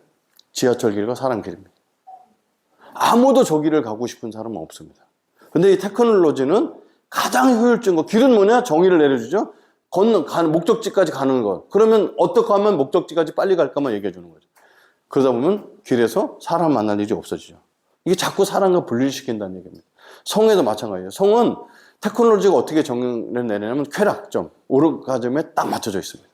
지하철 길과 사람 길입니다. 아무도 저 길을 가고 싶은 사람은 없습니다. 근데 이 테크놀로지는 가장 효율적인 거. 길은 뭐냐? 정의를 내려주죠. 가는 목적지까지 가는 것. 그러면 어떻게 하면 목적지까지 빨리 갈까만 얘기해 주는 거죠. 그러다 보면 길에서 사람 만날 일이 없어지죠. 이게 자꾸 사람과 분리시킨다는 얘기입니다. 성에도 마찬가지예요. 성은 테크놀로지가 어떻게 정의를 내리냐면 쾌락점, 오르가즘에 딱 맞춰져 있습니다.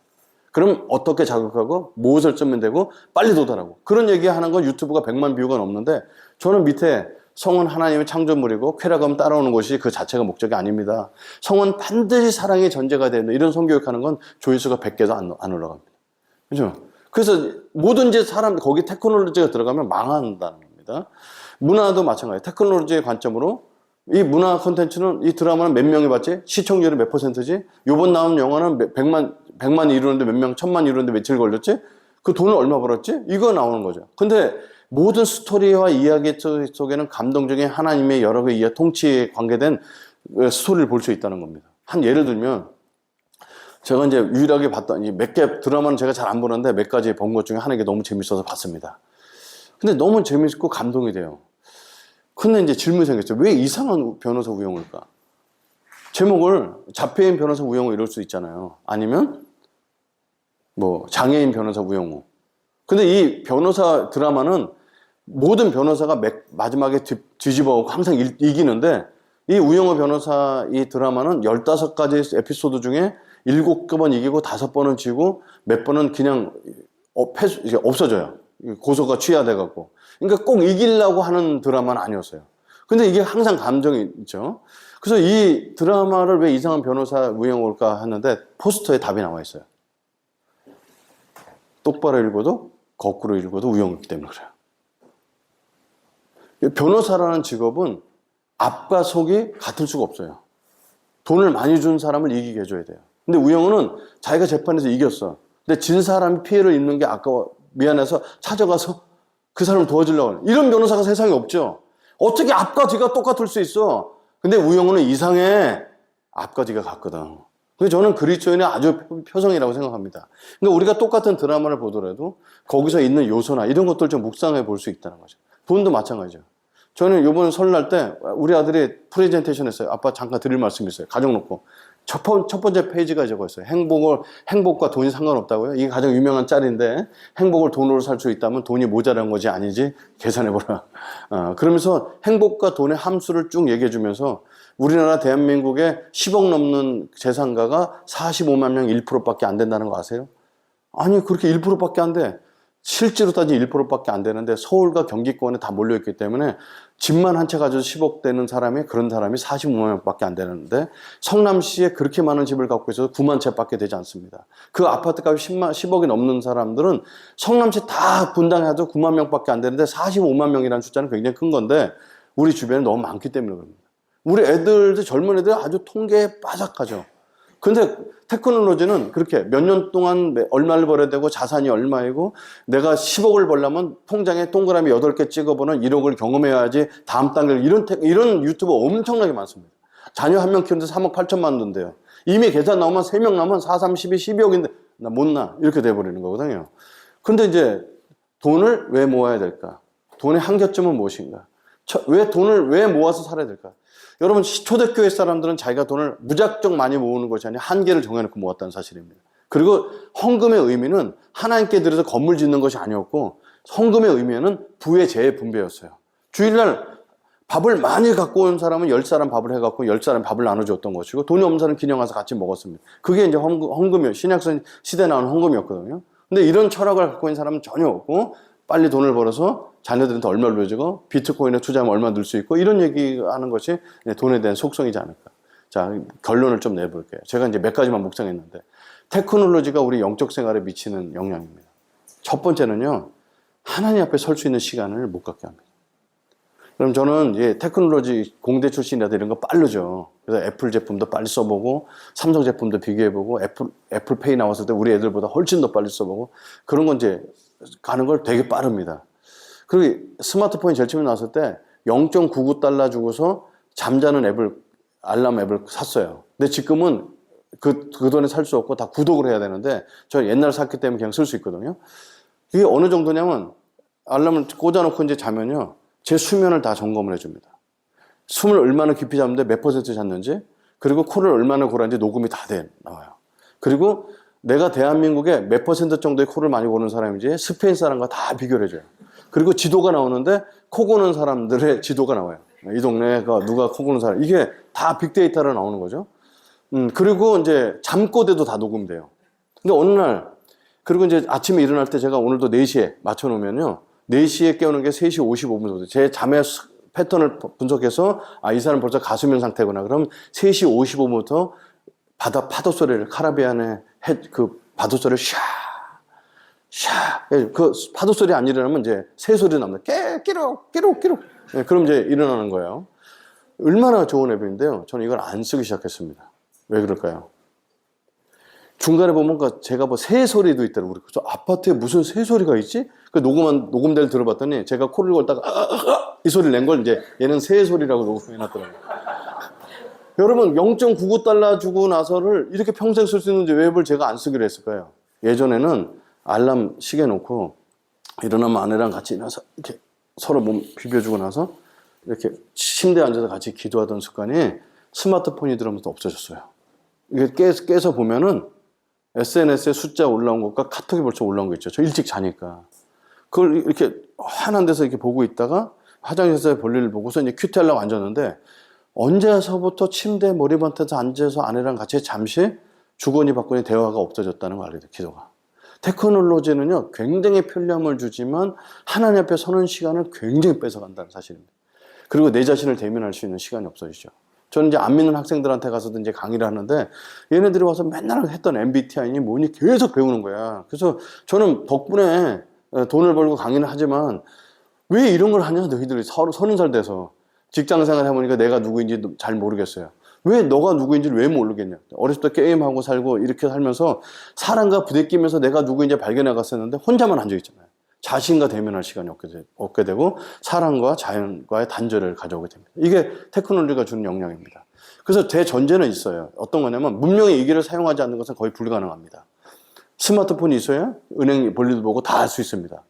그럼 어떻게 자극하고 무엇을 쓰면 되고 빨리 도달하고, 그런 얘기하는 건 유튜브가 100만 뷰가 넘는데, 저는 밑에 성은 하나님의 창조물이고 쾌락은 따라오는 것이 그 자체가 목적이 아닙니다. 성은 반드시 사랑의 전제가 되는, 이런 성교육하는 건 조회수가 100개도 안 올라갑니다. 그죠? 그래서 뭐든지 거기 테크놀로지가 들어가면 망한다는 겁니다. 문화도 마찬가지예요. 테크놀로지의 관점으로 이 문화 콘텐츠는, 이 드라마는 몇 명이 봤지? 시청률이 몇 %지? 요번 나온 영화는 100만 이루는데 몇 명, 1000만 이루는데 며칠 걸렸지? 그 돈을 얼마 벌었지? 이거 나오는 거죠. 근데 모든 스토리와 이야기 속에는 감동적인 하나님의 여러 가지 통치에 관계된 스토리를 볼 수 있다는 겁니다. 한 예를 들면, 제가 이제 유일하게 봤던 몇 개 드라마는 제가 잘 안 보는데 몇 가지 본 것 중에 하나가 너무 재밌어서 봤습니다. 근데 너무 재밌고 감동이 돼요. 근데 이제 질문이 생겼죠. 왜 이상한 변호사 우영우일까? 제목을 자폐인 변호사 우영우 이럴 수 있잖아요. 아니면 뭐 장애인 변호사 우영우. 근데 이 변호사 드라마는 모든 변호사가 마지막에 뒤집어오고 항상 이기는데, 이 우영우 변호사 이 드라마는 15가지 에피소드 중에 7번 이기고 5번은 지고 몇 번은 그냥 없어져요. 고소가 취하돼갖고. 그러니까 꼭 이기려고 하는 드라마는 아니었어요. 근데 이게 항상 감정이 있죠. 그래서 이 드라마를 왜 이상한 변호사 우영우일까 하는데, 포스터에 답이 나와 있어요. 똑바로 읽어도 거꾸로 읽어도 우영우이기 때문에 그래요. 변호사라는 직업은 앞과 속이 같을 수가 없어요. 돈을 많이 준 사람을 이기게 해줘야 돼요. 근데 우영우는 자기가 재판에서 이겼어. 근데 진 사람이 피해를 입는 게 아까워, 미안해서 찾아가서 그 사람을 도와주려고 하는, 이런 변호사가 세상에 없죠. 어떻게 앞과 뒤가 똑같을 수 있어? 근데 우영우는 이상해. 앞과 뒤가 같거든. 그래서 저는 그리스도인의 아주 표성이라고 생각합니다. 그러니까 우리가 똑같은 드라마를 보더라도 거기서 있는 요소나 이런 것들 좀 묵상해 볼 수 있다는 거죠. 돈도 마찬가지죠. 저는 이번 설날 때 우리 아들이 프레젠테이션 했어요. 아빠 잠깐 드릴 말씀이 있어요. 가정 놓고. 첫 번째 페이지가 저거 있어요. 행복과 돈이 상관없다고요? 이게 가장 유명한 짤인데, 행복을 돈으로 살 수 있다면 돈이 모자란 것이 아니지, 계산해보라. 그러면서 행복과 돈의 함수를 쭉 얘기해주면서, 우리나라 대한민국의 10억 넘는 재산가가 45만 명 1%밖에 안 된다는 거 아세요? 아니, 그렇게 1%밖에 안 돼. 실제로 따지면 1%밖에 안 되는데, 서울과 경기권에 다 몰려있기 때문에 집만 한 채 가져도 10억 되는 사람이, 그런 사람이 45만 명밖에 안 되는데, 성남시에 그렇게 많은 집을 갖고 있어도 9만 채밖에 되지 않습니다. 그 아파트값이 10억이 넘는 사람들은 성남시 다 분당해도 9만 명밖에 안 되는데, 45만 명이라는 숫자는 굉장히 큰 건데, 우리 주변에 너무 많기 때문에 그럽니다. 우리 애들도, 젊은 애들 아주 통계에 빠삭하죠. 근데 테크놀로지는 그렇게 몇 년 동안 얼마를 벌어야 되고 자산이 얼마이고, 내가 10억을 벌려면 통장에 동그라미 8개 찍어보는 1억을 경험해야지 다음 단계를, 이런 유튜버 엄청나게 많습니다. 자녀 한 명 키우는데 3억 8천만 든대요. 이미 계산 나오면 3명 나오면 4, 3, 12, 12억인데 나 못 나. 이렇게 돼버리는 거거든요. 근데 이제 돈을 왜 모아야 될까? 돈의 한계점은 무엇인가? 왜 돈을 왜 모아서 살아야 될까? 여러분, 초대교회 사람들은 자기가 돈을 무작정 많이 모으는 것이 아니라 한계를 정해놓고 모았다는 사실입니다. 그리고 헌금의 의미는 하나님께 드려서 건물 짓는 것이 아니었고, 헌금의 의미는 부의 재분배였어요. 주일날 밥을 많이 갖고 온 사람은 10사람 밥을 해갖고 10사람 밥을 나눠줬던 것이고, 돈이 없는 사람은 기념 와서 같이 먹었습니다. 그게 이제 헌금이요. 신약선 시대에 나오는 헌금이었거든요. 근데 이런 철학을 갖고 있는 사람은 전혀 없고, 빨리 돈을 벌어서 자녀들한테 얼마를 보여주고 비트코인에 투자하면 얼마 늘 수 있고, 이런 얘기하는 것이 돈에 대한 속성이지 않을까. 자, 결론을 좀 내볼게요. 제가 이제 몇 가지만 묵상했는데, 테크놀로지가 우리 영적 생활에 미치는 영향입니다. 첫 번째는요, 하나님 앞에 설 수 있는 시간을 못 갖게 합니다. 그럼 저는 테크놀로지 공대 출신이라도 이런 거 빠르죠. 그래서 애플 제품도 빨리 써보고, 삼성 제품도 비교해보고, 애플페이 나왔을 때 우리 애들보다 훨씬 더 빨리 써보고, 그런 건 이제 가는 걸 되게 빠릅니다. 그리고 스마트폰이 제일 처음에 나왔을 때 0.99달러 주고서 잠자는 알람 앱을 샀어요. 근데 지금은 그 돈에 살 수 없고 다 구독을 해야 되는데, 저 옛날 샀기 때문에 그냥 쓸 수 있거든요. 이게 어느 정도냐면, 알람을 꽂아놓고 이제 자면요, 제 수면을 다 점검을 해줍니다. 숨을 얼마나 깊이 잤는데 몇 퍼센트 잤는지, 그리고 코를 얼마나 골았는지 녹음이 다 나와요. 그리고 내가 대한민국에 몇 퍼센트 정도의 코를 많이 고는 사람인지 스페인 사람과 다 비교를 해줘요. 그리고 지도가 나오는데 코 고는 사람들의 지도가 나와요. 이 동네가 누가 코 고는 사람, 이게 다 빅데이터로 나오는 거죠. 그리고 이제 잠꼬대도 다 녹음돼요. 근데 어느 날, 그리고 이제 아침에 일어날 때 제가 오늘도 4시에 맞춰놓으면요, 4시에 깨우는 게 3시 55분 정도. 제 잠의 패턴을 분석해서, 이 사람 벌써 가수면 상태구나. 그럼 3시 55분부터 파도 소리를, 카리비안의 그 파도 소리를 그 파도 소리 안 일어나면 이제 새 소리 납니다. 끼룩. 네, 그럼 이제 일어나는 거예요. 얼마나 좋은 앱인데요. 저는 이걸 안 쓰기 시작했습니다. 왜 그럴까요? 중간에 보면 제가 새 소리도 있더라고요. 그래서 아파트에 무슨 새 소리가 있지? 그 녹음대를 들어봤더니 제가 코를 골다가 이 소리를 낸 걸 이제 얘는 새 소리라고 녹음해놨더라고요. 여러분 0.99달러 주고 나서를 이렇게 평생 쓸 수 있는데 왜 앱을 제가 안 쓰기로 했을까요? 예전에는 알람 시계 놓고 일어나면 아내랑 같이 일어나서 이렇게 서로 몸 비벼주고 나서 이렇게 침대에 앉아서 같이 기도하던 습관이 스마트폰이 들어오면서 없어졌어요. 이게 깨서 보면은 SNS에 숫자 올라온 것과 카톡이 벌써 올라온 거 있죠. 저 일찍 자니까. 그걸 이렇게 환한 데서 이렇게 보고 있다가 화장실에서 볼일을 보고서 이제 큐티 하려고 앉았는데 언제서부터 침대 머리맡에서 앉아서 아내랑 같이 잠시 주거니 받거니 대화가 없어졌다는 걸 알게 돼요. 기도가. 테크놀로지는요, 굉장히 편리함을 주지만 하나님 앞에 서는 시간을 굉장히 뺏어간다는 사실입니다. 그리고 내 자신을 대면할 수 있는 시간이 없어지죠. 저는 이제 안 믿는 학생들한테 가서도 이제 강의를 하는데 얘네들이 와서 맨날 했던 MBTI니 뭐니 계속 배우는 거야. 그래서 저는 덕분에 돈을 벌고 강의를 하지만 왜 이런 걸 하냐, 너희들이 30살 돼서 직장생활 해보니까 내가 누구인지 잘 모르겠어요. 왜 너가 누구인지를 왜 모르겠냐. 어렸을 때 게임하고 살고 이렇게 살면서 사람과 부대끼면서 내가 누구인지 발견해 갔었는데 혼자만 앉아있잖아요. 자신과 대면할 시간이 없게 되고 사람과 자연과의 단절을 가져오게 됩니다. 이게 테크놀로지가 주는 영향입니다. 그래서 대전제는 있어요. 어떤 거냐면 문명의 이기를 사용하지 않는 것은 거의 불가능합니다. 스마트폰이 있어야 은행 볼일도 보고 다 할 수 있습니다.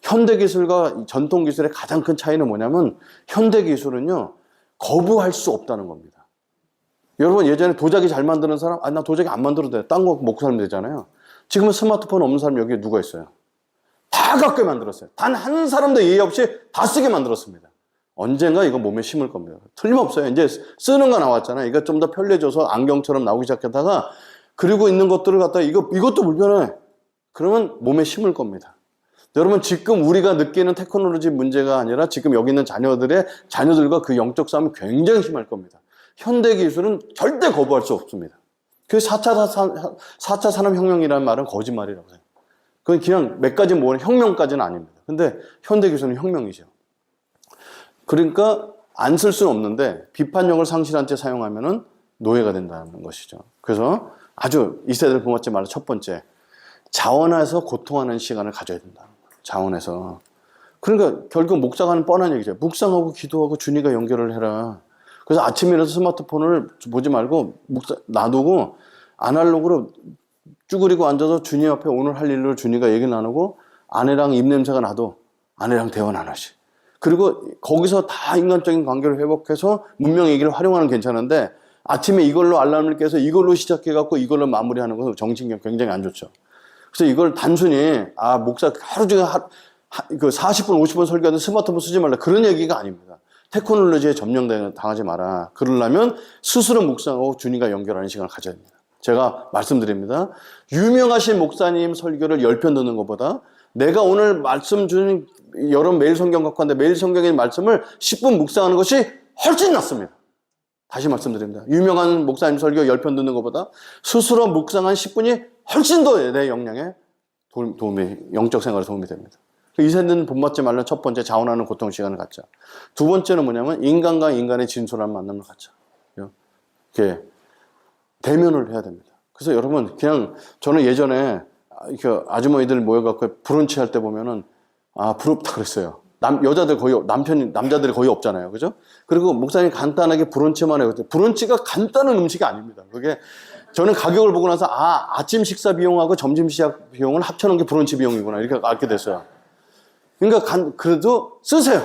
현대기술과 전통기술의 가장 큰 차이는 뭐냐면 현대기술은요, 거부할 수 없다는 겁니다. 여러분 예전에 도자기 잘 만드는 사람, 나 도자기 안 만들어도 돼. 딴 거 먹고 살면 되잖아요. 지금은 스마트폰 없는 사람 여기 누가 있어요? 다 갖게 만들었어요. 단 한 사람도 예의 없이 다 쓰게 만들었습니다. 언젠가 이거 몸에 심을 겁니다. 틀림없어요. 이제 쓰는 거 나왔잖아요. 이거 좀 더 편리해져서 안경처럼 나오기 시작했다가 그리고 있는 것들을 갖다가 이것도 불편해. 그러면 몸에 심을 겁니다. 여러분 지금 우리가 느끼는 테크놀로지 문제가 아니라 지금 여기 있는 자녀들과 그 영적 싸움이 굉장히 심할 겁니다. 현대기술은 절대 거부할 수 없습니다. 그 4차 산업혁명이라는 말은 거짓말이라고 해요. 그건 그냥 몇 가지 모으는 혁명까지는 아닙니다. 근데 현대기술은 혁명이죠. 그러니까 안 쓸 수는 없는데 비판력을 상실한 채 사용하면은 노예가 된다는 것이죠. 그래서 아주 이 세대를 본받지 말라. 첫 번째, 자원해서 고통하는 시간을 가져야 된다. 자원해서. 그러니까 결국 묵상하는 뻔한 얘기죠. 묵상하고 기도하고 주님과 연결을 해라. 그래서 아침에 일어나서 스마트폰을 보지 말고 놔두고 아날로그로 쭈그리고 앉아서 주님 앞에 오늘 할 일을 주님과 얘기 나누고 아내랑 입냄새가 나도 아내랑 대화 나누시. 그리고 거기서 다 인간적인 관계를 회복해서 문명 얘기를 활용하는 건 괜찮은데 아침에 이걸로 알람을 깨서 이걸로 시작해갖고 이걸로 마무리하는 것은 정신력 굉장히 안 좋죠. 그래서 이걸 단순히 목사 하루 종일 40분 50분 설교하는데 스마트폰 쓰지 말라 그런 얘기가 아닙니다. 테크놀로지에 점령당하지 마라. 그러려면 스스로 묵상하고 주님과 연결하는 시간을 가져야 됩니다. 제가 말씀드립니다. 유명하신 목사님 설교를 10편 듣는 것보다 내가 오늘 말씀 주는 여러 매일 성경 갖고 왔는데 매일 성경의 말씀을 10분 묵상하는 것이 훨씬 낫습니다. 다시 말씀드립니다. 유명한 목사님 설교 10편 듣는 것보다 스스로 묵상한 10분이 훨씬 더 내 역량에 영적 생활에 도움이 됩니다. 이 세대는 본받지 말라는 첫 번째, 자원하는 고통 시간을 갖자. 두 번째는 뭐냐면 인간과 인간의 진솔한 만남을 갖자. 이렇게 대면을 해야 됩니다. 그래서 여러분 그냥 저는 예전에 이렇게 아주머니들 모여갖고 브런치 할 때 보면은 부럽다 그랬어요. 남자들이 거의 없잖아요. 그죠? 그리고 목사님 간단하게 브런치만 해요. 브런치가 간단한 음식이 아닙니다. 그게 저는 가격을 보고 나서 아침 식사 비용하고 점심 식사 비용을 합쳐놓은 게 브런치 비용이구나 이렇게 알게 됐어요. 그러니까 그래도 쓰세요.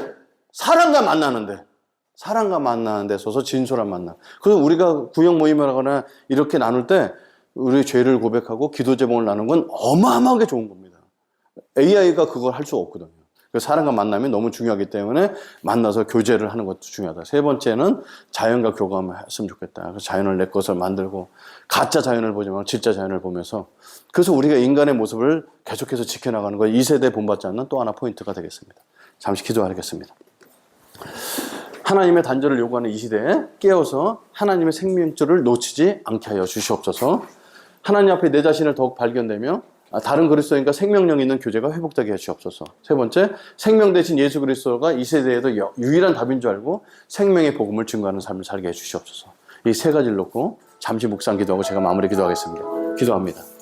사람과 만나는데 사랑과 만나는 데 있어서 진솔한 만남. 그래서 우리가 구역 모임을 하거나 이렇게 나눌 때 우리 죄를 고백하고 기도 제목을 나누는 건 어마어마하게 좋은 겁니다. AI가 그걸 할 수가 없거든요. 사람과 만남이 너무 중요하기 때문에 만나서 교제를 하는 것도 중요하다. 세 번째는 자연과 교감을 했으면 좋겠다. 그래서 자연을 내 것을 만들고 가짜 자연을 보지 말고 진짜 자연을 보면서 그래서 우리가 인간의 모습을 계속해서 지켜나가는 거 2세대에 본받지 않는 또 하나 포인트가 되겠습니다. 잠시 기도하겠습니다. 하나님의 단절을 요구하는 이 시대에 깨어서 하나님의 생명줄을 놓치지 않게 하여 주시옵소서. 하나님 앞에 내 자신을 더욱 발견되며 다른 그리스도인과 생명력 있는 교제가 회복되게 해주옵소서. 세 번째, 생명 대신 예수 그리스도가 이 세대에도 유일한 답인 줄 알고 생명의 복음을 증거하는 삶을 살게 해주시옵소서. 이 세 가지를 놓고 잠시 묵상 기도하고 제가 마무리 기도하겠습니다. 기도합니다.